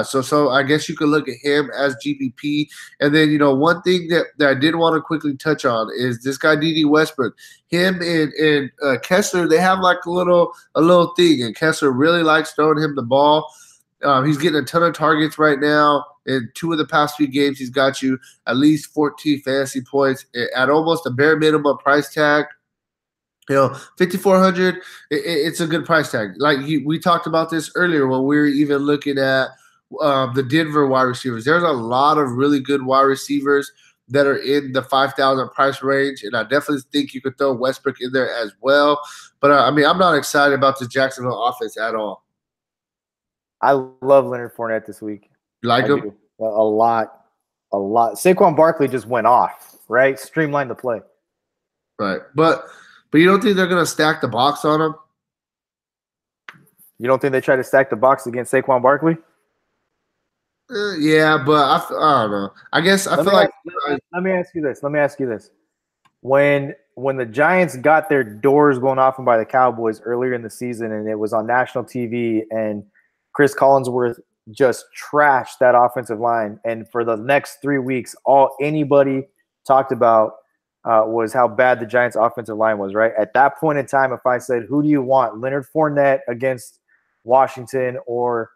So I guess you could look at him as GPP. And then, one thing that I did want to quickly touch on is this guy, D.D. Westbrook. Him and Kessler, they have like a little thing, and Kessler really likes throwing him the ball. He's getting a ton of targets right now. In 2 of the past 3 games, he's got you at least 14 fantasy points at almost a bare minimum price tag. 5,400, it's a good price tag. Like we talked about this earlier when we were even looking at the Denver wide receivers. There's a lot of really good wide receivers that are in the 5,000 price range, and I definitely think you could throw Westbrook in there as well. But, I mean, I'm not excited about the Jacksonville offense at all. I love Leonard Fournette this week. You like him? Do. A lot. Saquon Barkley just went off, right? Streamlined the play. Right. But you don't think they're going to stack the box on him? You don't think they try to stack the box against Saquon Barkley? Yeah, but I don't know. I guess I feel like – Let me ask you this. When the Giants got their doors blown off them by the Cowboys earlier in the season and it was on national TV and Chris Collinsworth just trashed that offensive line, and for the next 3 weeks, all anybody talked about was how bad the Giants' offensive line was, right? At that point in time, if I said, who do you want, Leonard Fournette against Washington or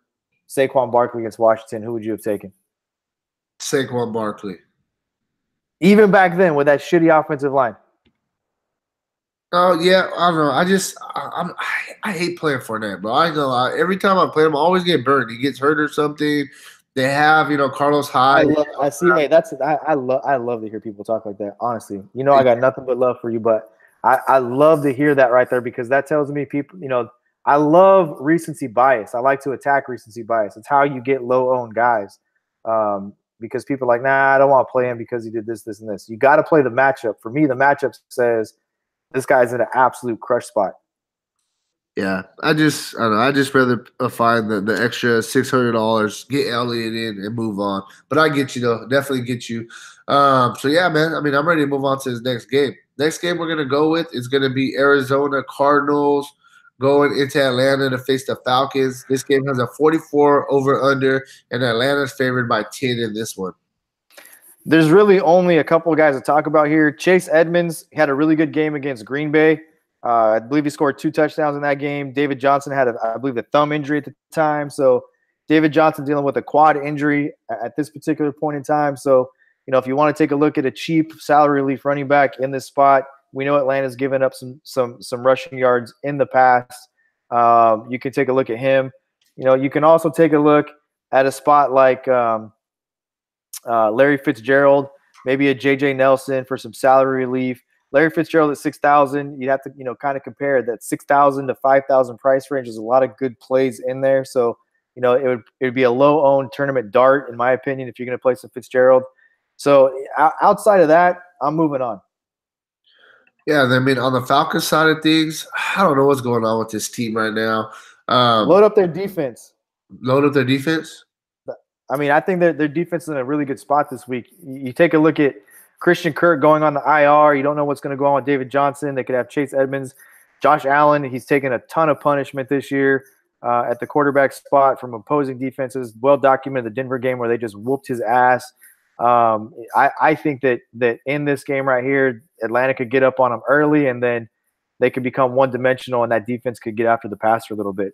Saquon Barkley against Washington, who would you have taken? Saquon Barkley. Even back then with that shitty offensive line. Oh, yeah, I don't know. I hate playing Fournette, bro. I ain't gonna lie. Every time I play him, I always get burned. He gets hurt or something. They have, Carlos Hyde. I love to hear people talk like that, honestly. I got nothing but love for you, but I love to hear that right there because that tells me people, I love recency bias. I like to attack recency bias. It's how you get low-owned guys. because people are like, nah, I don't want to play him because he did this, this, and this. You got to play the matchup. For me, the matchup says this guy's in an absolute crush spot. Yeah, I don't know. I just rather find the extra $600, get Elliott in, and move on. But I get you though, definitely get you. So yeah, man. I mean, I'm ready to move on to this next game. Next game we're gonna go with is gonna be Arizona Cardinals going into Atlanta to face the Falcons. This game has a 44 over under, and Atlanta's favored by 10 in this one. There's really only a couple of guys to talk about here. Chase Edmonds had a really good game against Green Bay. I believe he scored 2 touchdowns in that game. David Johnson had, I believe, a thumb injury at the time. So David Johnson dealing with a quad injury at this particular point in time. So, if you want to take a look at a cheap salary relief running back in this spot, we know Atlanta's given up some rushing yards in the past. You can take a look at him. You can also take a look at a spot like Larry Fitzgerald, maybe a J.J. Nelson for some salary relief. Larry Fitzgerald at 6,000, you'd have to, kind of compare that 6,000 to 5,000 price range. There's a lot of good plays in there. So, it would be a low-owned tournament dart, in my opinion, if you're going to play some Fitzgerald. So, outside of that, I'm moving on. Yeah, I mean, on the Falcons side of things, I don't know what's going on with this team right now. Load up their defense. Load up their defense? I mean, I think their defense is in a really good spot this week. You take a look at Christian Kirk going on the IR. You don't know what's going to go on with David Johnson. They could have Chase Edmonds. Josh Allen, he's taken a ton of punishment this year at the quarterback spot from opposing defenses. Well documented the Denver game where they just whooped his ass. I think that in this game right here, Atlanta could get up on them early, and then they could become one-dimensional, and that defense could get after the passer a little bit.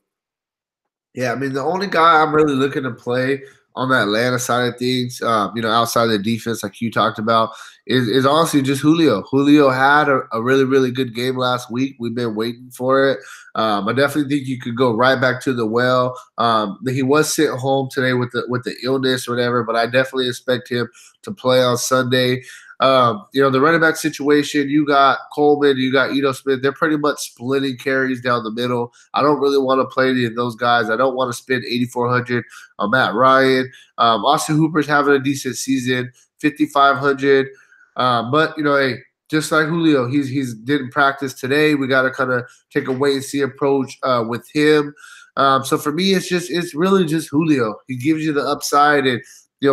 Yeah, I mean, the only guy I'm really looking to play on the Atlanta side of things, outside of the defense, like you talked about, is honestly just Julio. Julio had a really, really good game last week. We've been waiting for it. I definitely think you could go right back to the well. He was sent home today with the illness or whatever, but I definitely expect him to play on Sunday. The running back situation, you got Coleman, you got Ito Smith. They're pretty much splitting carries down the middle. I don't really want to play any of those guys. I don't want to spend $8,400 on Matt Ryan. Austin Hooper's having a decent season, $5,500. But hey, just like Julio, he's didn't practice today. We got to kind of take a wait and see approach with him. So for me, it's really just Julio. He gives you the upside, and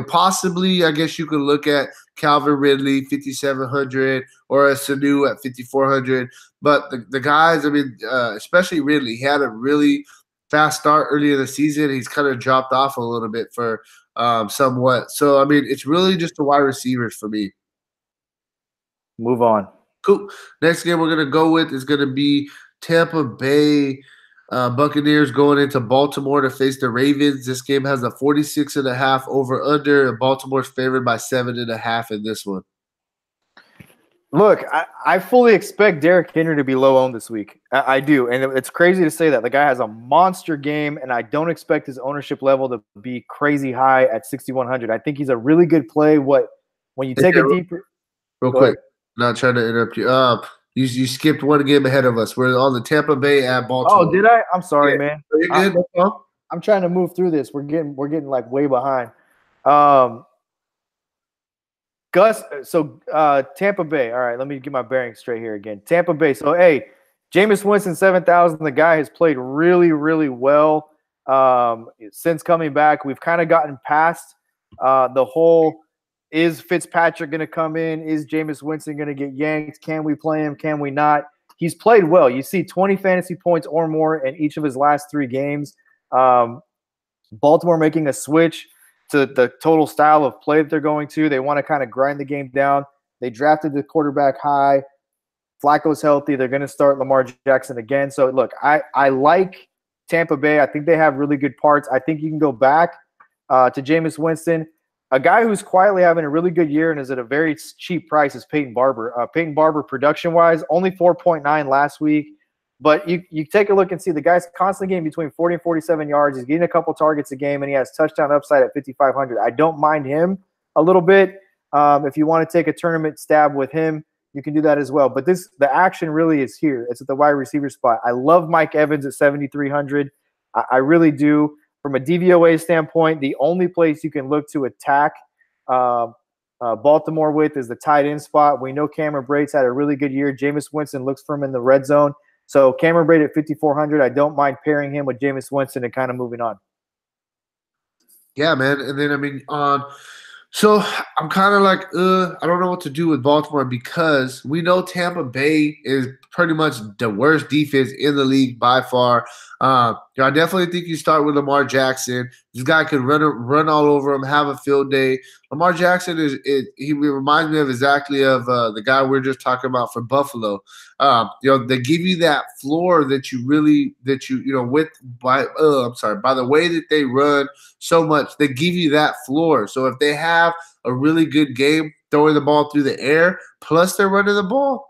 possibly I guess you could look at Calvin Ridley, 5,700, or a Sanu at 5,400. But the guys, I mean, especially Ridley, he had a really fast start earlier in the season. He's kind of dropped off a little bit for somewhat. So I mean, it's really just the wide receivers for me. Move on. Cool. Next game we're going to go with is going to be Tampa Bay Buccaneers going into Baltimore to face the Ravens. This game has a 46.5 over under, and Baltimore's favored by 7.5 in this one. Look, I fully expect Derrick Henry to be low owned this week. I do. And it's crazy to say that. The guy has a monster game, and I don't expect his ownership level to be crazy high at 6,100. I think he's a really good play. When you take a deeper – Real quick, not trying to interrupt you. You skipped one game ahead of us. We're on the Tampa Bay at Baltimore. Oh, did I? I'm sorry, man. Are you good? I'm trying to move through this. We're getting like way behind. Tampa Bay. All right, let me get my bearings straight here again. Tampa Bay. So, hey, Jameis Winston, 7,000. The guy has played really, really well since coming back. We've kind of gotten past the whole – is Fitzpatrick going to come in? Is Jameis Winston going to get yanked? Can we play him? Can we not? He's played well. You see 20 fantasy points or more in each of his last 3 games. Baltimore making a switch to the total style of play that they're going to. They want to kind of grind the game down. They drafted the quarterback high. Flacco's healthy. They're going to start Lamar Jackson again. So, look, I like Tampa Bay. I think they have really good parts. I think you can go back to Jameis Winston. A guy who's quietly having a really good year and is at a very cheap price is Peyton Barber. Peyton Barber, production-wise, only 4.9 last week. But you take a look and see the guy's constantly getting between 40 and 47 yards. He's getting a couple targets a game, and he has touchdown upside at 5,500. I don't mind him a little bit. If you want to take a tournament stab with him, you can do that as well. But the action really is here. It's at the wide receiver spot. I love Mike Evans at 7,300. I really do. From a DVOA standpoint, the only place you can look to attack Baltimore with is the tight end spot. We know Cameron Brate's had a really good year. Jameis Winston looks for him in the red zone. So Cameron Brate at 5,400, I don't mind pairing him with Jameis Winston and kind of moving on. Yeah, man. And then, I mean, so I'm kind of like, I don't know what to do with Baltimore because we know Tampa Bay is pretty much the worst defense in the league by far. I definitely think you start with Lamar Jackson. This guy could run all over him, have a field day. Lamar Jackson he reminds me of exactly of the guy we are just talking about from Buffalo. They give you that floor that you by the way that they run so much, they give you that floor. So if they have a really good game throwing the ball through the air, plus they're running the ball,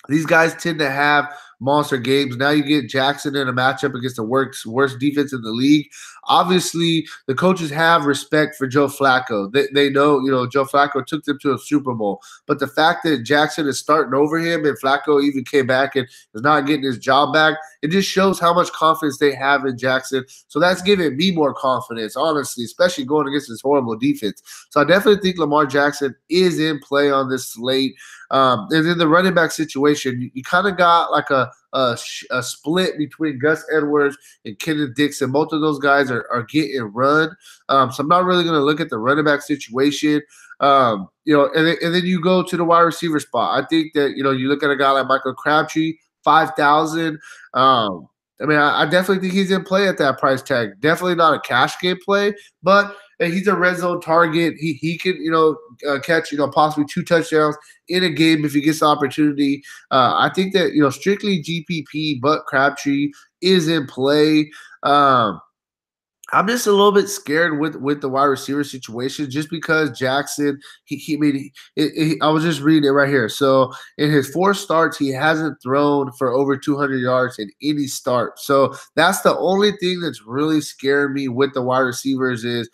these guys tend to have monster games. Now you get Jackson in a matchup against the worst defense in the league. Obviously, the coaches have respect for Joe Flacco. They know, Joe Flacco took them to a Super Bowl. But the fact that Jackson is starting over him and Flacco even came back and is not getting his job back, it just shows how much confidence they have in Jackson. So that's giving me more confidence, honestly, especially going against this horrible defense. So I definitely think Lamar Jackson is in play on this slate. And then the running back situation, you kind of got like a split between Gus Edwards and Kenneth Dixon. Both of those guys are getting run. So I'm not really going to look at the running back situation. And then you go to the wide receiver spot. I think that, you look at a guy like Michael Crabtree, 5,000. I definitely think he's in play at that price tag. Definitely not a cash game play, but he's a red zone target. He can, catch, possibly 2 touchdowns in a game if he gets the opportunity. I think that, strictly GPP, but Crabtree is in play. I'm just a little bit scared with the wide receiver situation just because Jackson, I was just reading it right here. So in his 4 starts, he hasn't thrown for over 200 yards in any start. So that's the only thing that's really scaring me with the wide receivers is,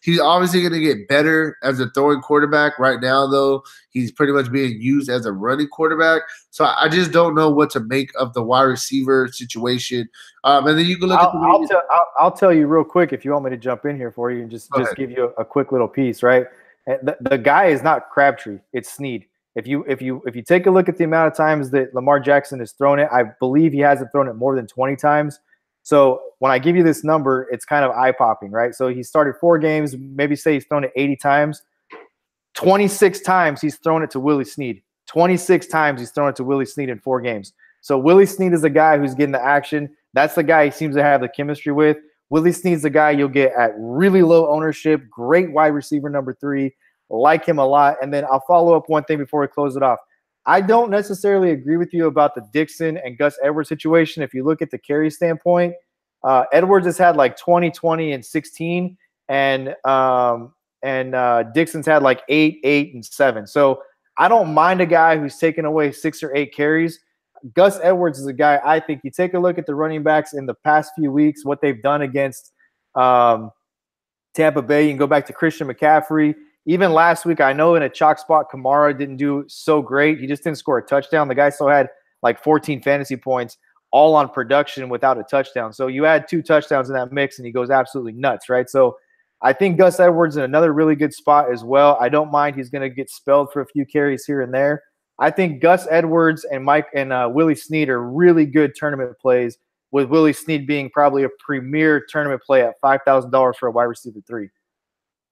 he's obviously going to get better as a throwing quarterback. Right now, though, he's pretty much being used as a running quarterback. So I just don't know what to make of the wide receiver situation. And then you can look I'll tell you real quick if you want me to jump in here for you and just give you a quick little piece, right? The guy is not Crabtree; it's Snead. If you take a look at the amount of times that Lamar Jackson has thrown it, I believe he hasn't thrown it more than 20 times. So when I give you this number, it's kind of eye-popping, right? So he started 4 games, maybe say he's thrown it 80 times. 26 times he's thrown it to Willie Snead. 26 times he's thrown it to Willie Snead in 4 games. So Willie Snead is the guy who's getting the action. That's the guy he seems to have the chemistry with. Willie Snead's the guy you'll get at really low ownership, great wide receiver number 3. Like him a lot. And then I'll follow up one thing before we close it off. I don't necessarily agree with you about the Dixon and Gus Edwards situation. If you look at the carry standpoint, Edwards has had like 20, 20, and 16, and Dixon's had like 8, 8, and 7. So I don't mind a guy who's taken away 6 or 8 carries. Gus Edwards is a guy I think you take a look at the running backs in the past few weeks, what they've done against Tampa Bay. You can go back to Christian McCaffrey. Even last week, I know in a chalk spot, Kamara didn't do so great. He just didn't score a touchdown. The guy still had like 14 fantasy points, all on production without a touchdown. So you add 2 touchdowns in that mix, and he goes absolutely nuts, right? So I think Gus Edwards in another really good spot as well. I don't mind he's going to get spelled for a few carries here and there. I think Gus Edwards and Willie Snead are really good tournament plays, with Willie Snead being probably a premier tournament play at $5,000 for a wide receiver 3.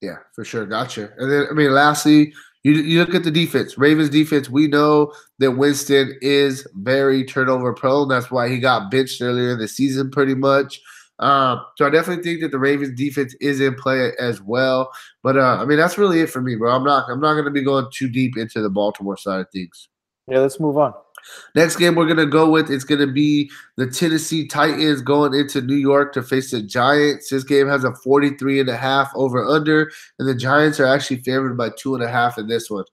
Yeah, for sure. Gotcha. And then, lastly, you look at the defense. Ravens defense, we know that Winston is very turnover prone. That's why he got benched earlier in the season pretty much. So I definitely think that the Ravens defense is in play as well. But, that's really it for me, bro. I'm not going to be going too deep into the Baltimore side of things. Yeah, let's move on. Next game we're going to go with, it's going to be the Tennessee Titans going into New York to face the Giants. This game has a 43.5 over-under, and the Giants are actually favored by 2.5 in this one.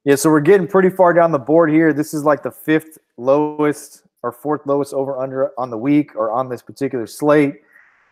Yeah, so we're getting pretty far down the board here. This is like the 5th lowest or 4th lowest over-under on the week or on this particular slate.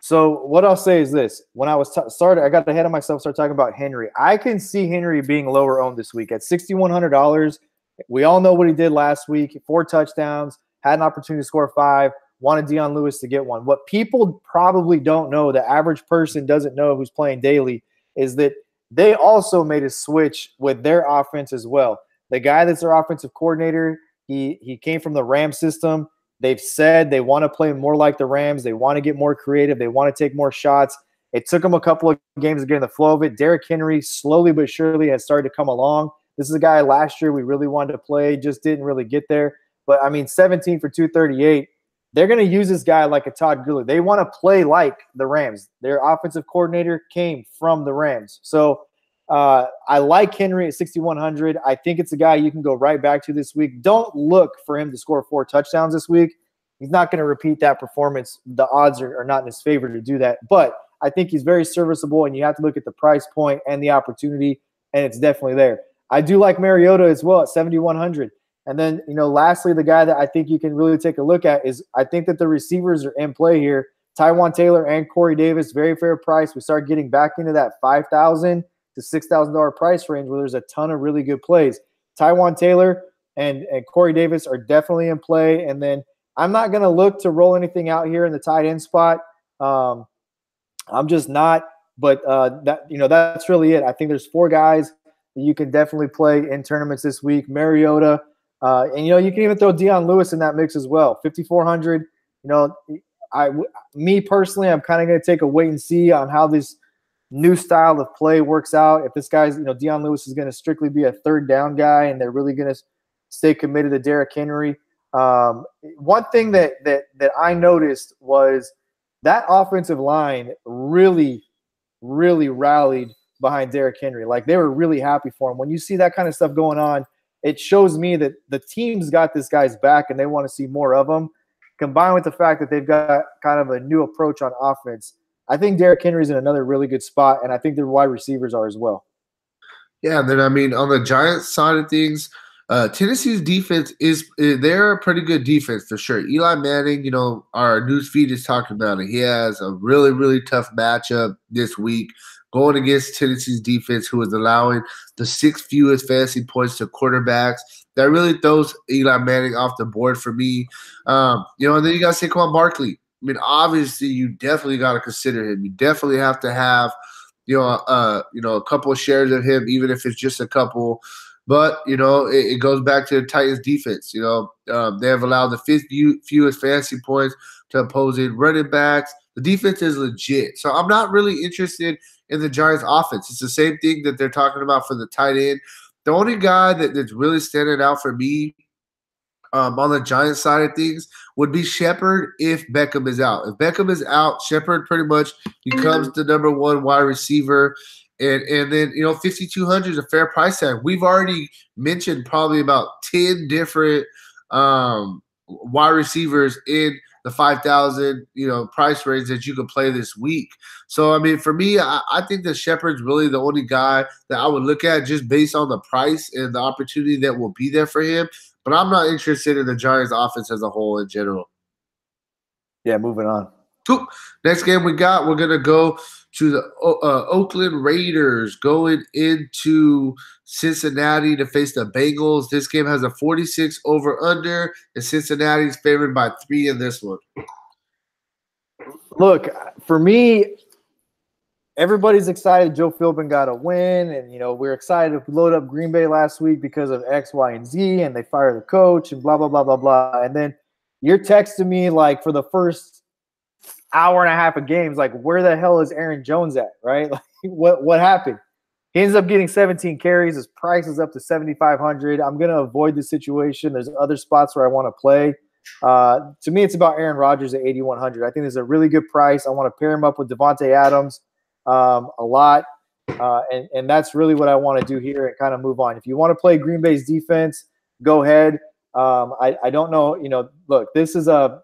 So what I'll say is this. When I was I got ahead of myself, started talking about Henry. I can see Henry being lower owned this week at $6,100. We all know what he did last week. 4 touchdowns, had an opportunity to score 5, wanted Deion Lewis to get 1. What people probably don't know, the average person doesn't know who's playing daily, is that they also made a switch with their offense as well. The guy that's their offensive coordinator, he came from the Rams system. They've said they want to play more like the Rams. They want to get more creative. They want to take more shots. It took them a couple of games to get in the flow of it. Derrick Henry, slowly but surely, has started to come along. This is a guy last year we really wanted to play, just didn't really get there. But, I mean, 17 for 238. They're going to use this guy like a Todd Gurley. They want to play like the Rams. Their offensive coordinator came from the Rams. So I like Henry at 6,100. I think it's a guy you can go right back to this week. Don't look for him to score 4 touchdowns this week. He's not going to repeat that performance. The odds are not in his favor to do that. But I think he's very serviceable, and you have to look at the price point and the opportunity, and it's definitely there. I do like Mariota as well at 7,100. And then, lastly, the guy that I think you can really take a look at is I think that the receivers are in play here. Tywan Taylor and Corey Davis, very fair price. We start getting back into that $5,000 to $6,000 price range where there's a ton of really good plays. Tywan Taylor and Corey Davis are definitely in play. And then I'm not going to look to roll anything out here in the tight end spot. I'm just not. But that's really it. I think there's 4 guys that you can definitely play in tournaments this week. Mariota. And you can even throw Deion Lewis in that mix as well. 5,400. Me personally, I'm kind of going to take a wait and see on how this new style of play works out. If this guy's, Deion Lewis is going to strictly be a third down guy, and they're really going to stay committed to Derrick Henry. One thing that I noticed was that offensive line really, really rallied behind Derrick Henry. Like, they were really happy for him. When you see that kind of stuff going on, it shows me that the team's got this guy's back and they want to see more of him, combined with the fact that they've got kind of a new approach on offense. I think Derrick Henry's in another really good spot, and I think their wide receivers are as well. Yeah, and then, on the Giants side of things, Tennessee's defense they're a pretty good defense for sure. Eli Manning, our news feed is talking about it. He has a really, really tough matchup this week going against Tennessee's defense, who is allowing the 6th fewest fantasy points to quarterbacks. That really throws Eli Manning off the board for me. And then you got Saquon Barkley. Obviously, you definitely got to consider him. You definitely have to have, a couple of shares of him, even if it's just a couple. But, it goes back to the Titans defense. They have allowed the 5th fewest fantasy points to opposing running backs. The defense is legit. So I'm not really interested in the Giants offense. It's the same thing that they're talking about for the tight end. The only guy that's really standing out for me on the Giants side of things would be Shepard if Beckham is out. If Beckham is out, Shepard pretty much becomes the number 1 wide receiver. And then, 5,200 is a fair price tag. We've already mentioned probably about 10 different wide receivers in the 5,000, price range that you can play this week. So, for me, I think that Shepard's really the only guy that I would look at just based on the price and the opportunity that will be there for him. But I'm not interested in the Giants offense as a whole in general. Yeah, moving on. Cool. Next game we're going to go to the Oakland Raiders going into Cincinnati to face the Bengals. This game has a 46 over-under, and Cincinnati's favored by 3 in this one. Look, for me, everybody's excited Joe Philbin got a win, and, we're excited to load up Green Bay last week because of X, Y, and Z, and they fire the coach and blah, blah, blah, blah, blah. And then you're texting me, like, for the first hour and a half of games, like, where the hell is Aaron Jones at, right? Like, what happened? He ends up getting 17 carries. His price is up to 7,500. I'm going to avoid the situation. There's other spots where I want to play. To me, it's about Aaron Rodgers at 8,100. I think there's a really good price. I want to pair him up with Devontae Adams a lot. And that's really what I want to do here and kind of move on. If you want to play Green Bay's defense, go ahead. I don't know. Look, this is a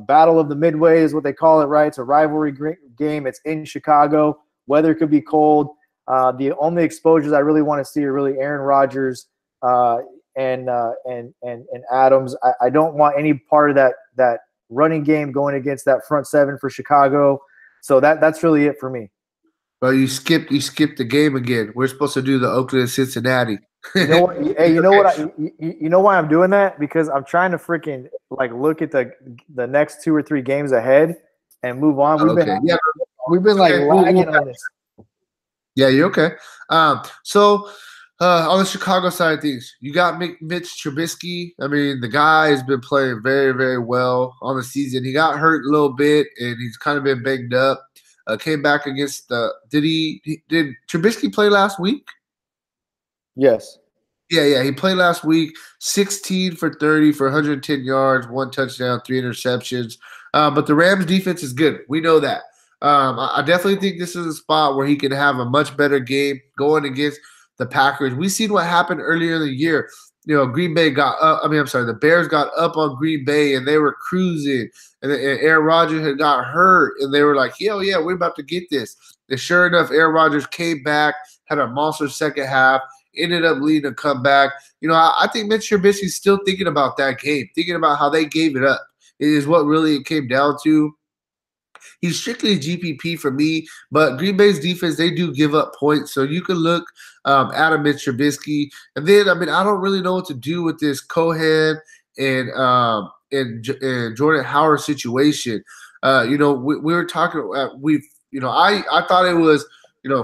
battle of the midway is what they call it, right? It's a rivalry game. It's in Chicago. Weather could be cold. The only exposures I really want to see are really Aaron Rodgers and Adams. I don't want any part of that running game going against that front 7 for Chicago. So that's really it for me. Well, you skipped the game again. We're supposed to do the Oakland and Cincinnati. You know what? Hey, you know what? You know why I'm doing that? Because I'm trying to freaking look at the next 2 or 3 games ahead and move on. We've been lagging on this. Yeah, you're okay. So on the Chicago side of things, you got Mitch Trubisky. I mean, the guy has been playing very, very well on the season. He got hurt a little bit, and he's kind of been banged up. Came back against the. Did Trubisky play last week? Yes. Yeah. He played last week. 16 for 30 for 110 yards, 1 touchdown, 3 interceptions. But the Rams defense is good. We know that. I definitely think this is a spot where he can have a much better game going against the Packers. We seen what happened earlier in the year. You know, Green Bay got up. The Bears got up on Green Bay and they were cruising. And Aaron Rodgers had got hurt, and they were like, "Hell yeah, we're about to get this." And sure enough, Aaron Rodgers came back, had a monster second half, ended up leading a comeback. You know, I think Mitch Trubisky's still thinking about that game, thinking about how they gave it up. It is what really it came down to. He's strictly a GPP for me, but Green Bay's defense, they do give up points. So you can look at a Mitch Trubisky. And then, I don't really know what to do with this Cohen and Jordan Howard situation. We were talking, I thought it was,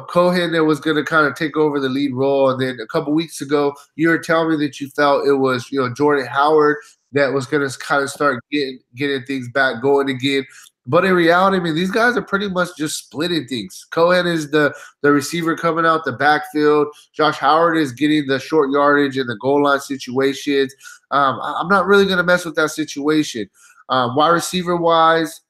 Cohen that was going to kind of take over the lead role. And then a couple weeks ago, you were telling me that you felt it was, Jordan Howard that was going to kind of start getting things back going again. But in reality, these guys are pretty much just splitting things. Cohen is the receiver coming out the backfield. Josh Howard is getting the short yardage and the goal line situations. I'm not really going to mess with that situation. Wide receiver-wise,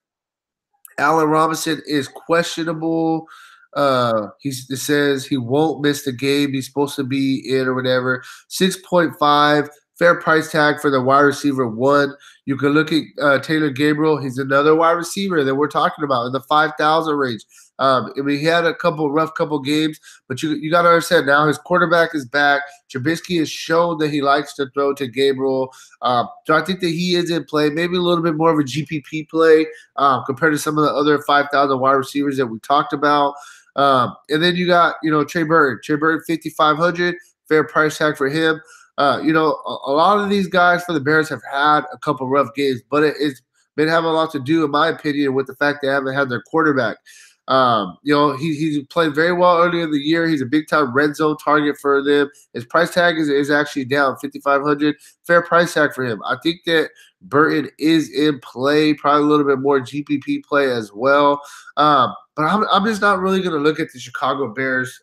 Allen Robinson is questionable. It says he won't miss the game. He's supposed to be in or whatever. 6.5. Fair price tag for the wide receiver 1. You can look at Taylor Gabriel. He's another wide receiver that we're talking about in the 5,000 range. He had a rough couple games, but you got to understand now his quarterback is back. Trubisky has shown that he likes to throw to Gabriel. So I think that he is in play, maybe a little bit more of a GPP play compared to some of the other 5,000 wide receivers that we talked about. And then you got, Trey Burton. Trey Burton, 5,500, fair price tag for him. A lot of these guys for the Bears have had a couple rough games, but it's been having a lot to do, in my opinion, with the fact they haven't had their quarterback. He's played very well earlier in the year. He's a big-time red zone target for them. His price tag is actually down, 5,500. Fair price tag for him. I think that Burton is in play, probably a little bit more GPP play as well. But I'm just not really going to look at the Chicago Bears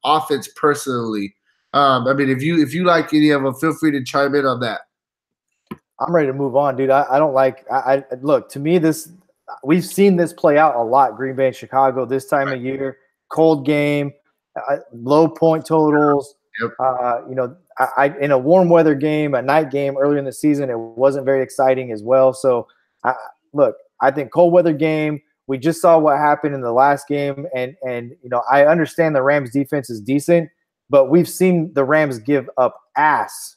offense personally. If you like any of them, feel free to chime in on that. I'm ready to move on, dude. I don't like. I look, to me, we've seen this play out a lot. Green Bay and Chicago this time of year, cold game, low point totals. Yep. In a warm weather game, a night game earlier in the season, it wasn't very exciting as well. So, I think cold weather game. We just saw what happened in the last game, and I understand the Rams defense is decent. But we've seen the Rams give up ass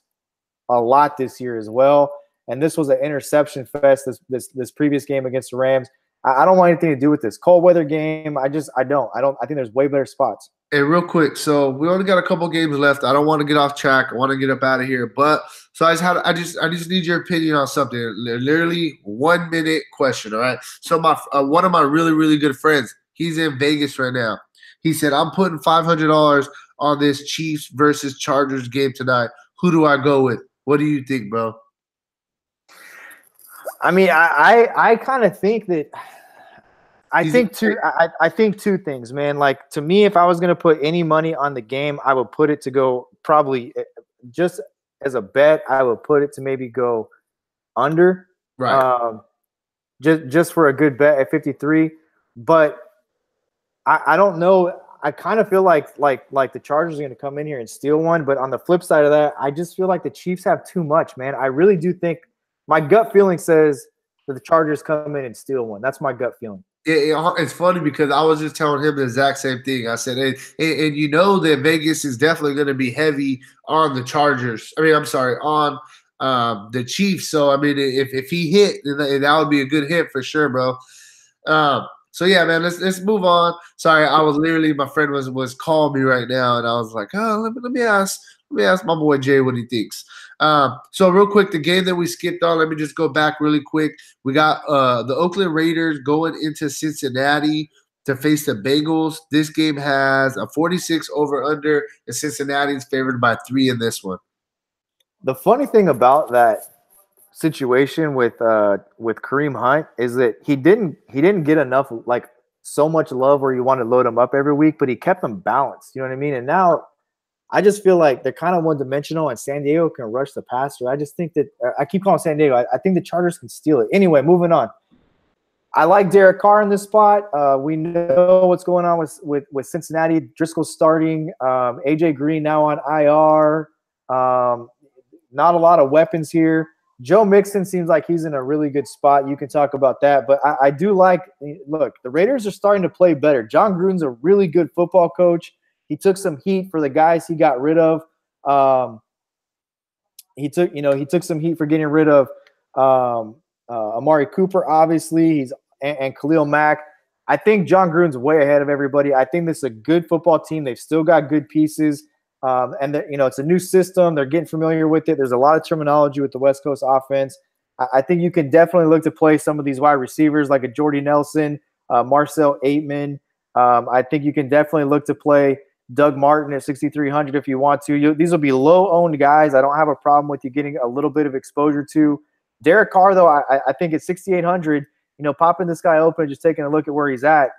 a lot this year as well. And this was an interception fest, this previous game against the Rams. I don't want anything to do with this. Cold weather game, I don't. I think there's way better spots. Hey, real quick, so we only got a couple games left. I don't want to get off track. I want to get up out of here. But so I just need your opinion on something. Literally 1 minute question, all right? So one of my really, really good friends, he's in Vegas right now. He said, I'm putting $500 on this Chiefs versus Chargers game tonight. Who do I go with? What do you think, bro? I kind of think that I think two things, man. Like, to me, if I was going to put any money on the game, I would put it to go probably just as a bet. I would put it to maybe go under, right? Just for a good bet at 53. But I don't know. I kind of feel like the Chargers are going to come in here and steal one. But on the flip side of that, I just feel like the Chiefs have too much, man. I really do think my gut feeling says that the Chargers come in and steal one. That's my gut feeling. It's funny because I was just telling him the exact same thing. I said, and you know that Vegas is definitely going to be heavy on the Chargers. On the Chiefs. So, if he hit, then that would be a good hit for sure, bro. So yeah, man, let's move on. Sorry, I was literally, my friend was calling me right now, and I was like, oh, let me ask my boy Jay what he thinks. So real quick, the game that we skipped on, let me just go back really quick. We got the Oakland Raiders going into Cincinnati. to face the Bengals. This game has a 46 over under, and Cincinnati's favored by 3 in this one. The funny thing about that situation with Kareem Hunt is that he didn't get enough, like, so much love where you want to load him up every week, but he kept them balanced. You know what I mean? And now I just feel like they're kind of one dimensional, and San Diego can rush the passer. I just think that I keep calling San Diego. I think the Chargers can steal it. Anyway, moving on. I like Derek Carr in this spot. We know what's going on with Cincinnati. Driscoll starting. AJ Green now on IR. Not a lot of weapons here. Joe Mixon seems like he's in a really good spot. You can talk about that. But I do like – look, the Raiders are starting to play better. John Gruden's a really good football coach. He took some heat for the guys he got rid of. He took some heat for getting rid of Amari Cooper, obviously. And Khalil Mack. I think John Gruden's way ahead of everybody. I think this is a good football team. They've still got good pieces. And it's a new system. They're getting familiar with it. There's a lot of terminology with the West Coast offense. I think you can definitely look to play some of these wide receivers like a Jordy Nelson, Marcel Aitman. I think you can definitely look to play Doug Martin at 6,300 if you want to. These will be low-owned guys. I don't have a problem with you getting a little bit of exposure to. Derek Carr, though, I think at 6,800, popping this guy open and just taking a look at where he's at.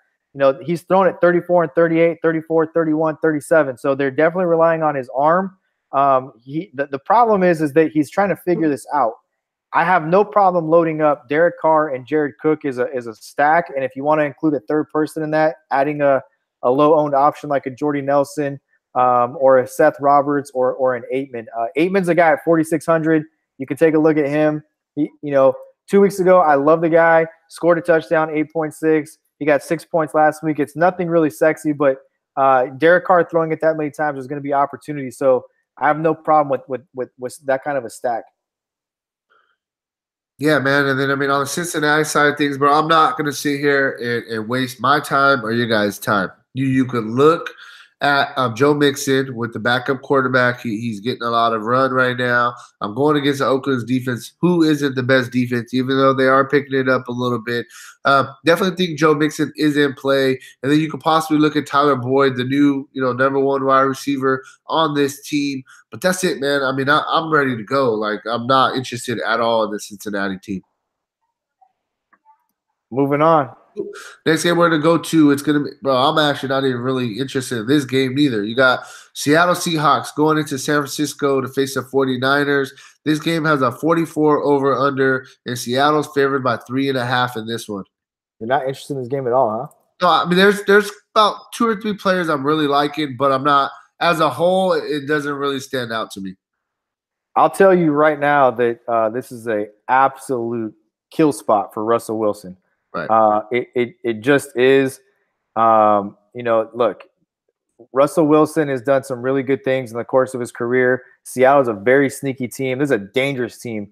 He's thrown at 34 and 38, 34, 31, 37. So they're definitely relying on his arm. The problem is that he's trying to figure this out. I have no problem loading up Derek Carr and Jared Cook as a stack. And if you want to include a third person in that, adding a low-owned option like a Jordy Nelson or a Seth Roberts or an Aitman. Aitman's a guy at 4,600. You can take a look at him. 2 weeks ago, I love the guy. Scored a touchdown, 8.6. He got 6 points last week. It's nothing really sexy, but Derek Carr throwing it that many times is going to be opportunity. So I have no problem with that kind of a stack. Yeah, man. And then, on the Cincinnati side of things, bro, I'm not going to sit here and waste my time or your guys' time. You can look at Joe Mixon with the backup quarterback. He's getting a lot of run right now. I'm going against the Oakland's defense, who isn't the best defense, even though they are picking it up a little bit. Definitely think Joe Mixon is in play. And then you could possibly look at Tyler Boyd, the new, number one wide receiver on this team. But that's it, man. I'm ready to go. Like, I'm not interested at all in the Cincinnati team. Moving on. Next game we're going to go to, it's going to be, bro, I'm actually not even really interested in this game neither. You got Seattle Seahawks going into San Francisco to face the 49ers. This game has a 44 over under, and Seattle's favored by 3.5 in this one. You're not interested in this game at all, No, huh? there's about 2 or 3 players I'm really liking, but I'm not, as a whole, it doesn't really stand out to me. I'll tell you right now that this is a absolute kill spot for Russell Wilson. Right. It just is. Look, Russell Wilson has done some really good things in the course of his career. Seattle is a very sneaky team. This is a dangerous team.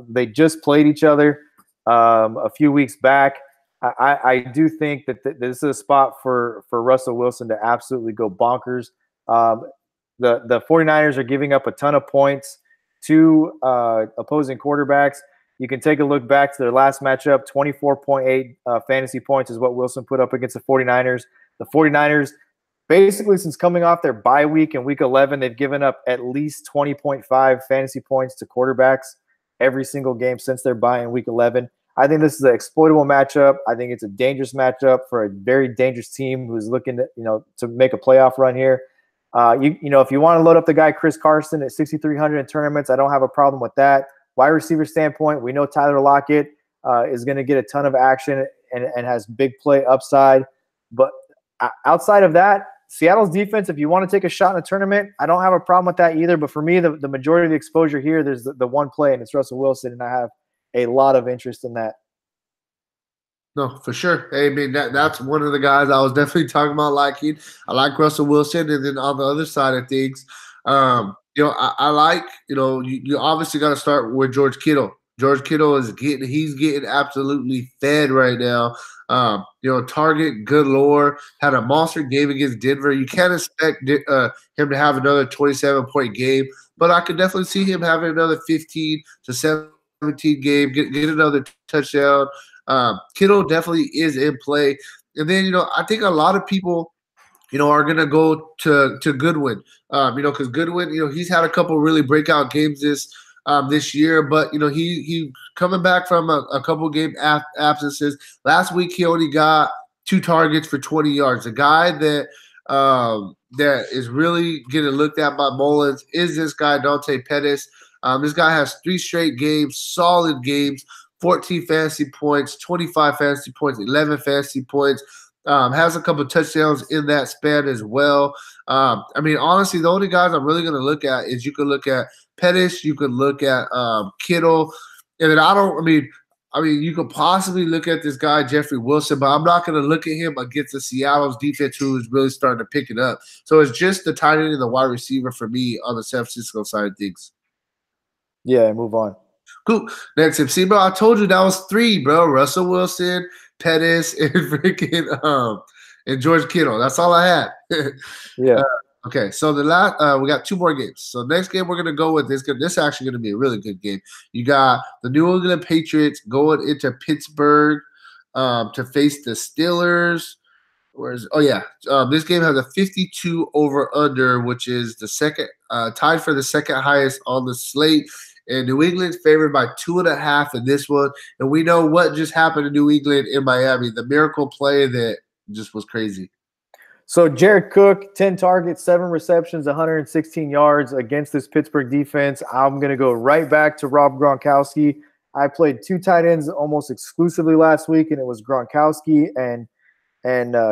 They just played each other a few weeks back. I do think that this is a spot for Russell Wilson to absolutely go bonkers. The 49ers are giving up a ton of points to opposing quarterbacks. You can take a look back to their last matchup. 24.8 fantasy points is what Wilson put up against the 49ers. The 49ers, basically since coming off their bye week in week 11, they've given up at least 20.5 fantasy points to quarterbacks every single game since their bye in week 11. I think this is an exploitable matchup. I think it's a dangerous matchup for a very dangerous team who's looking to make a playoff run here. If you want to load up the guy Chris Carson at 6,300 in tournaments, I don't have a problem with that. Wide receiver standpoint, we know Tyler Lockett is going to get a ton of action and has big play upside. But outside of that, Seattle's defense, if you want to take a shot in a tournament, I don't have a problem with that either. But for me, the majority of the exposure here, there's the one play, and it's Russell Wilson, and I have a lot of interest in that. No, for sure. Hey, that's one of the guys I was definitely talking about liking. I like Russell Wilson, and then on the other side of things, I like, you obviously got to start with George Kittle. George Kittle he's getting absolutely fed right now. Target galore, had a monster game against Denver. You can't expect him to have another 27-point game, but I could definitely see him having another 15 to 17 game, get another touchdown. Kittle definitely is in play. And then, I think a lot of people, are going to go to Goodwin, because Goodwin, he's had a couple really breakout games this year, but he coming back from a couple game absences. Last week he only got 2 targets for 20 yards. The guy that is really getting looked at by Mullins is this guy Dante Pettis. This guy has 3 straight games, solid games, 14 fantasy points, 25 fantasy points, 11 fantasy points. Has a couple touchdowns in that span as well. Honestly, the only guys I'm really going to look at is you can look at Pettis, you could look at Kittle, and then you could possibly look at this guy Jeffrey Wilson, but I'm not going to look at him against the Seattle's defense, who is really starting to pick it up. So it's just the tight end and the wide receiver for me on the San Francisco side of things. Yeah, move on. Cool. Next MC, bro. I told you that was 3, bro. Russell Wilson, Pettis, and freaking and George Kittle. That's all I had. Yeah. Okay, so the last we got 2 more games. So next game we're gonna go with this. This is actually gonna be a really good game. You got the New England Patriots going into Pittsburgh to face the Steelers. This game has a 52 over under, which is the second tied for the second highest on the slate. And New England's favored by 2.5 in this one. And we know what just happened to New England in Miami. The miracle play that just was crazy. So Jared Cook, 10 targets, 7 receptions, 116 yards against this Pittsburgh defense. I'm going to go right back to Rob Gronkowski. I played 2 tight ends almost exclusively last week, and it was Gronkowski and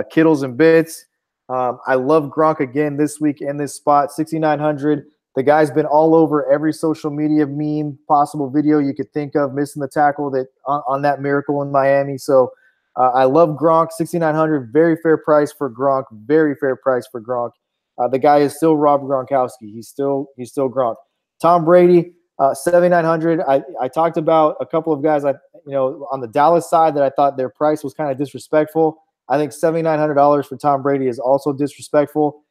Kittles and Bits. I love Gronk again this week in this spot, 6,900. The guy's been all over every social media meme, possible video you could think of, missing the tackle that on that miracle in Miami. So I love Gronk, 6,900, very fair price for Gronk, very fair price for Gronk. The guy is still Rob Gronkowski. He's still Gronk. Tom Brady, 7,900. I talked about a couple of guys on the Dallas side that I thought their price was kind of disrespectful. I think $7,900 for Tom Brady is also disrespectful.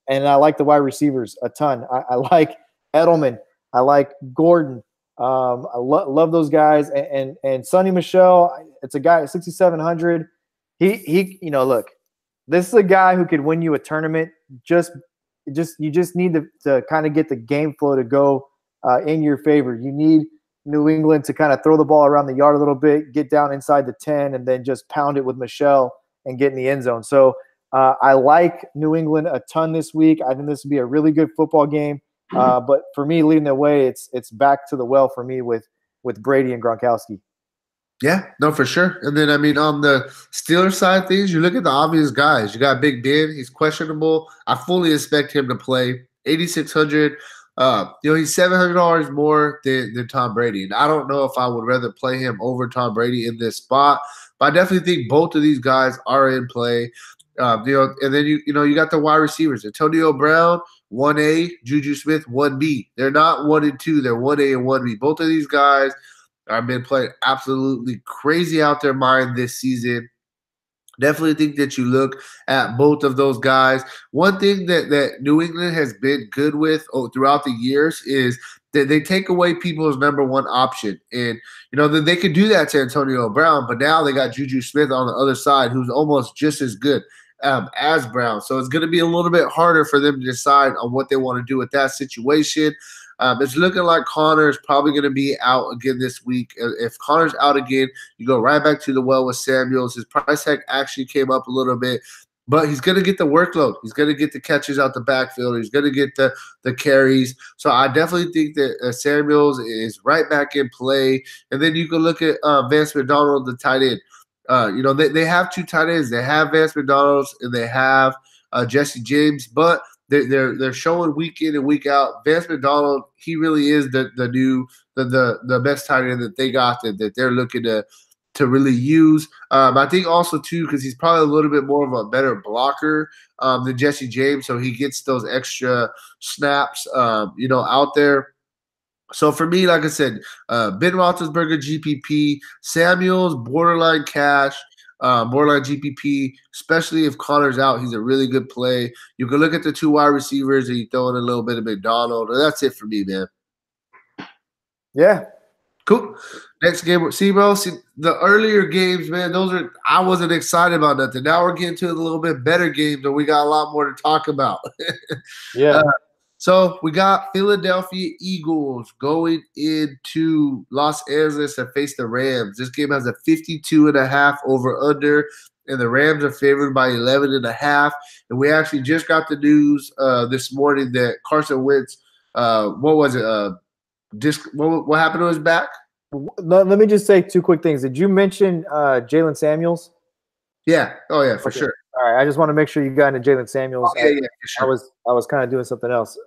And I like the wide receivers a ton. I like Edelman. I like Gordon. I love those guys. And Sonny Michel, it's a guy at 6,700. He look, this is a guy who could win you a tournament. You just need to kind of get the game flow to go in your favor. You need New England to kind of throw the ball around the yard a little bit, get down inside the 10, and then just pound it with Michel and get in the end zone. So I like New England a ton this week. I think this would be a really good football game. But for me, leading the way, it's back to the well for me with Brady and Gronkowski. Yeah, no, for sure. And then, on the Steelers side of things, you look at the obvious guys. You got Big Ben. He's questionable. I fully expect him to play. 8,600. He's $700 more than Tom Brady. And I don't know if I would rather play him over Tom Brady in this spot. But I definitely think both of these guys are in play. And then you got the wide receivers. Antonio Brown, 1A, Juju Smith, 1B. They're not 1 and 2. They're 1A and 1B. Both of these guys have been playing absolutely crazy out their mind this season. Definitely think that you look at both of those guys. One thing that New England has been good with throughout the years is that they take away people's number one option. And, they could do that to Antonio Brown, but now they got Juju Smith on the other side, who's almost just as good as Brown. So it's going to be a little bit harder for them to decide on what they want to do with that situation. It's looking like Connor's probably going to be out again this week. If Connor's out again, you go right back to the well with Samuels. His price tag actually came up a little bit, but he's going to get the workload. He's going to get the catches out the backfield. He's going to get the carries. So I definitely think that Samuels is right back in play. And then you can look at Vance McDonald, the tight end. They have 2 tight ends. They have Vance McDonald's and they have Jesse James, but they're showing week in and week out. Vance McDonald, he really is the best tight end that they got that they're looking to really use. I think also too because he's probably a little bit more of a better blocker than Jesse James, so he gets those extra snaps, out there. So for me, like I said, Ben Roethlisberger, GPP, Samuels, borderline cash, borderline GPP, especially if Connor's out. He's a really good play. You can look at the 2 wide receivers and you throw in a little bit of McDonald, and that's it for me, man. Yeah. Cool. Next game, see, bro. See the earlier games, man. I wasn't excited about nothing. Now we're getting to a little bit better games, and we got a lot more to talk about. Yeah. So we got Philadelphia Eagles going into Los Angeles to face the Rams. This game has a 52.5 over under, and the Rams are favored by 11.5. And we actually just got the news this morning that Carson Wentz, what was it? What happened to his back? Let me just say two quick things. Did you mention Jalen Samuels? Yeah. Oh yeah, for Okay. sure. All right. I just want to make sure you got into Jalen Samuels. Oh, yeah, for sure. I was kind of doing something else.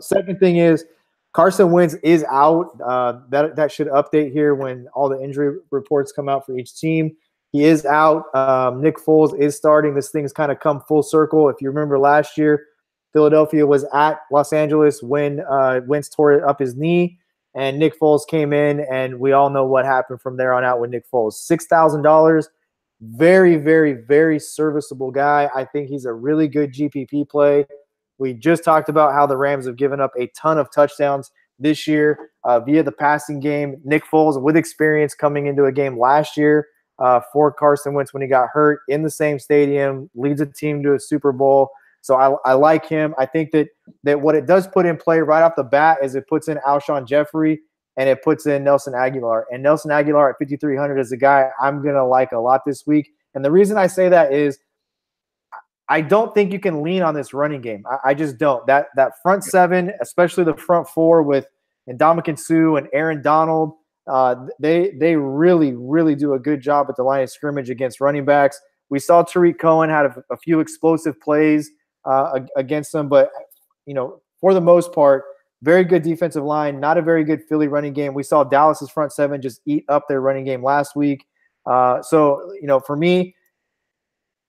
Second thing is Carson Wentz is out. That should update here when all the injury reports come out for each team. He is out. Nick Foles is starting. This thing's kind of come full circle. If you remember last year, Philadelphia was at Los Angeles when Wentz tore up his knee, and Nick Foles came in, and we all know what happened from there on out with Nick Foles. $6,000. Very, very, very serviceable guy. I think he's a really good GPP play. We just talked about how the Rams have given up a ton of touchdowns this year via the passing game. Nick Foles, with experience coming into a game last year for Carson Wentz when he got hurt in the same stadium, leads a team to a Super Bowl. So I like him. I think that what it does put in play right off the bat is it puts in Alshon Jeffrey and it puts in Nelson Aguilar. And Nelson Aguilar at 5,300 is a guy I'm going to like a lot this week. And the reason I say that is I don't think you can lean on this running game. I just don't. That front seven, especially the front four with Ndamukong Suh and Aaron Donald, they really, really do a good job at the line of scrimmage against running backs. We saw Tariq Cohen had a few explosive plays against them, but for the most part, very good defensive line, not a very good Philly running game. We saw Dallas's front seven just eat up their running game last week. So for me,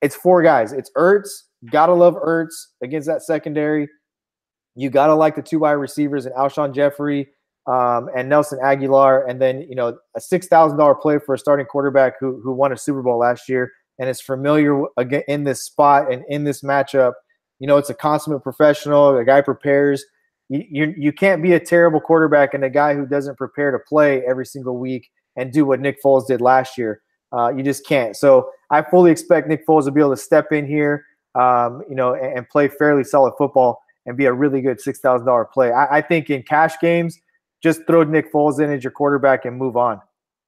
it's four guys. It's Ertz. Gotta love Ertz against that secondary. You gotta like the two wide receivers and Alshon Jeffrey and Nelson Aguilar, and then a $6,000 play for a starting quarterback who won a Super Bowl last year and is familiar again in this spot and in this matchup. It's a consummate professional. The guy prepares. You can't be a terrible quarterback and a guy who doesn't prepare to play every single week and do what Nick Foles did last year. You just can't. So I fully expect Nick Foles to be able to step in here, and play fairly solid football and be a really good $6,000 play. I think in cash games, just throw Nick Foles in as your quarterback and move on.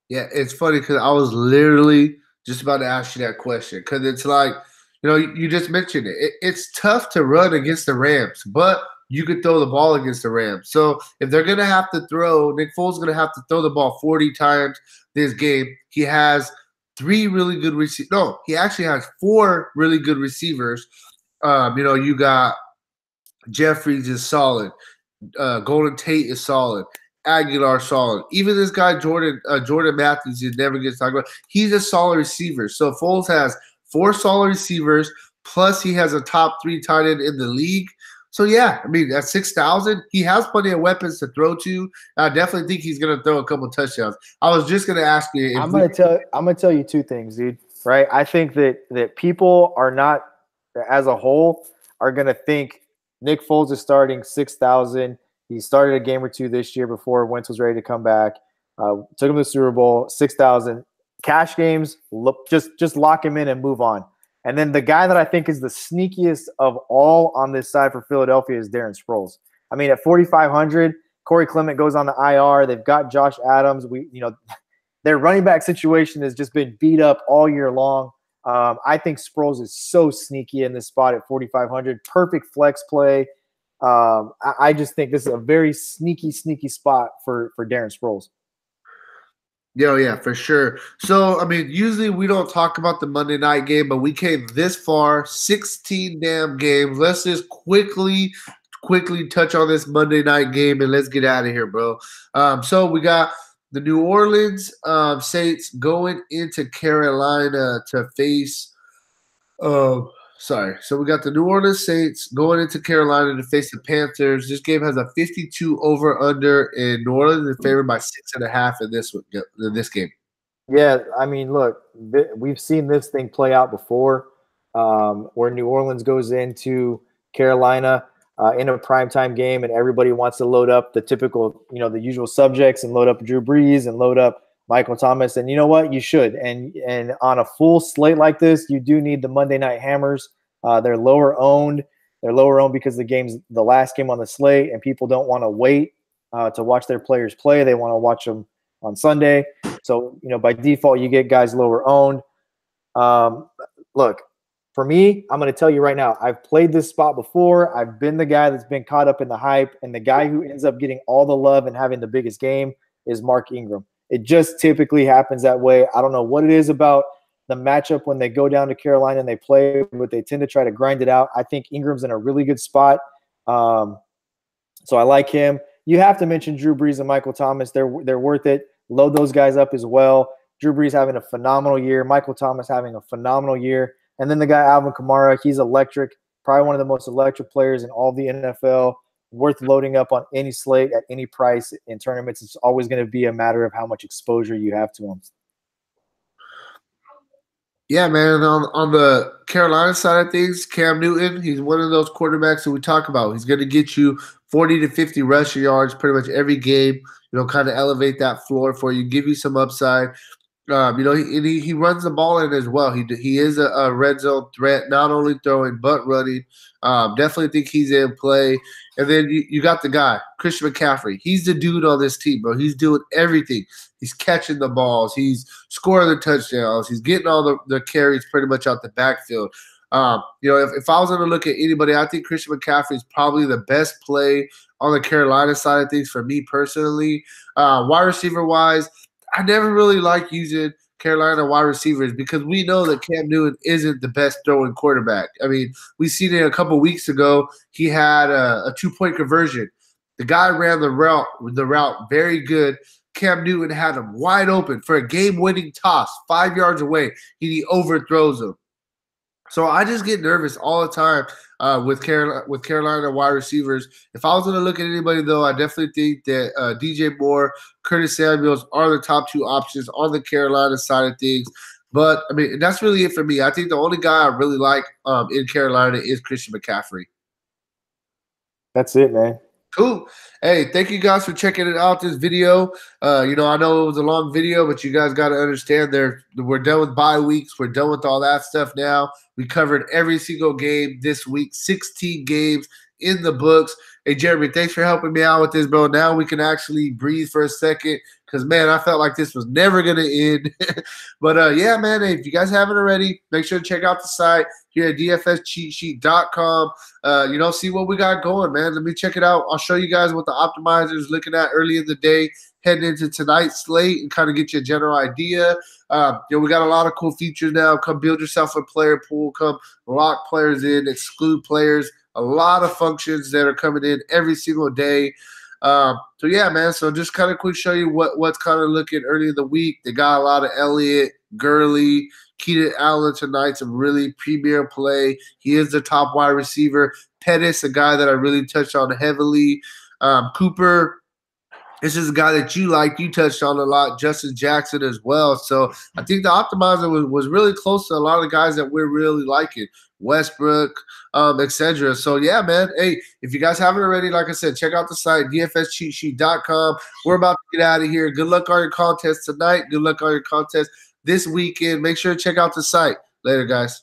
Yeah, it's funny because I was literally just about to ask you that question because it's like, you just mentioned it. It's tough to run against the Rams, but you could throw the ball against the Rams. So if they're going to have to throw, Nick Foles is going to have to throw the ball 40 times this game. He has three really good receivers. No, he actually has four really good receivers. You got Jeffries is solid. Golden Tate is solid. Aguilar solid. Even this guy Jordan Matthews, he never gets talked about. He's a solid receiver. So Foles has four solid receivers, plus he has a top three tight end in the league. So yeah, I mean at 6,000, he has plenty of weapons to throw to. I definitely think he's gonna throw a couple touchdowns. I was just gonna ask you. I'm gonna tell you two things, dude. Right? I think that people are not, as a whole, are gonna think Nick Foles is starting 6,000. He started a game or two this year before Wentz was ready to come back. Took him to the Super Bowl, 6,000. Cash games, just lock him in and move on. And then the guy that I think is the sneakiest of all on this side for Philadelphia is Darren Sproles. I mean, at 4,500, Corey Clement goes on the IR. They've got Josh Adams. Their running back situation has just been beat up all year long. I think Sproles is so sneaky in this spot at 4,500. Perfect flex play. I just think this is a very sneaky spot for Darren Sproles. Yeah, for sure. So, I mean, usually we don't talk about the Monday night game, but we came this far, 16 damn games. Let's just quickly touch on this Monday night game and let's get out of here, bro. So we got the New Orleans Saints going into Carolina to face So we got the New Orleans Saints going into Carolina to face the Panthers. This game has a 52 over/under, and New Orleans is favored by 6.5 in this game. Yeah, I mean, look, we've seen this thing play out before, where New Orleans goes into Carolina. in a primetime game, and everybody wants to load up the typical, the usual subjects and load up Drew Brees and load up Michael Thomas. And you know what? You should. And on a full slate like this, you do need the Monday Night Hammers. They're lower owned. They're lower owned because the game's the last game on the slate, and people don't want to wait to watch their players play. They want to watch them on Sunday. So, by default, you get guys lower owned. Look, for me, I'm going to tell you right now, I've played this spot before. I've been the guy that's been caught up in the hype, and the guy who ends up getting all the love and having the biggest game is Mark Ingram. It just typically happens that way. I don't know what it is about the matchup when they go down to Carolina and they play, but they tend to try to grind it out. I think Ingram's in a really good spot. So I like him. You have to mention Drew Brees and Michael Thomas. They're worth it. Load those guys up as well. Drew Brees having a phenomenal year. Michael Thomas having a phenomenal year. And then the guy, Alvin Kamara, he's electric. Probably one of the most electric players in all the NFL. Worth loading up on any slate at any price in tournaments. It's always going to be a matter of how much exposure you have to him. Yeah, man. On the Carolina side of things, Cam Newton, he's one of those quarterbacks that we talk about. He's going to get you 40 to 50 rushing yards pretty much every game, kind of elevate that floor for you, give you some upside. He runs the ball in as well. He is a red zone threat, not only throwing but running. Definitely think he's in play. And then you got the guy, Christian McCaffrey. He's the dude on this team, bro. He's doing everything. He's catching the balls. He's scoring the touchdowns. He's getting all the carries pretty much out the backfield. If I was going to look at anybody, I think Christian McCaffrey is probably the best play on the Carolina side of things for me personally. Wide receiver-wise, I never really like using Carolina wide receivers because we know that Cam Newton isn't the best throwing quarterback. I mean, we seen it a couple weeks ago. He had a 2-point conversion. The guy ran the route very good. Cam Newton had him wide open for a game-winning toss 5 yards away. He overthrows him. So I just get nervous all the time with Carolina wide receivers. If I was going to look at anybody, though, I definitely think that DJ Moore, Curtis Samuels are the top two options on the Carolina side of things. But, I mean, that's really it for me. I think the only guy I really like in Carolina is Christian McCaffrey. That's it, man. Cool. Hey, thank you guys for checking it out, this video. I know it was a long video, but you guys got to understand we're done with bye weeks. We're done with all that stuff now. We covered every single game this week, 16 games in the books. Hey, Jeremy, thanks for helping me out with this, bro. Now we can actually breathe for a second because, man, I felt like this was never going to end. But, yeah, man, hey, if you guys haven't already, make sure to check out the site here at dfscheatsheet.com. See what we got going, man. Let me check it out. I'll show you guys what the optimizer is looking at early in the day, heading into tonight's slate and kind of get you a general idea. We got a lot of cool features now. Come build yourself a player pool. Come lock players in, exclude players. A lot of functions that are coming in every single day. So yeah, man. So just kind of quick show you what's kind of looking early in the week. They got a lot of Elliott, Gurley, Keenan Allen tonight, some really premier play. He is the top wide receiver. Pettis, a guy that I really touched on heavily. Cooper, this is a guy that you liked. You touched on a lot. Justin Jackson as well. So I think the optimizer was really close to a lot of guys that we're really liking. Westbrook, etc. So, yeah, man. Hey, if you guys haven't already, like I said, check out the site, dfscheatsheet.com. We're about to get out of here. Good luck on your contest tonight. Good luck on your contest this weekend. Make sure to check out the site. Later, guys.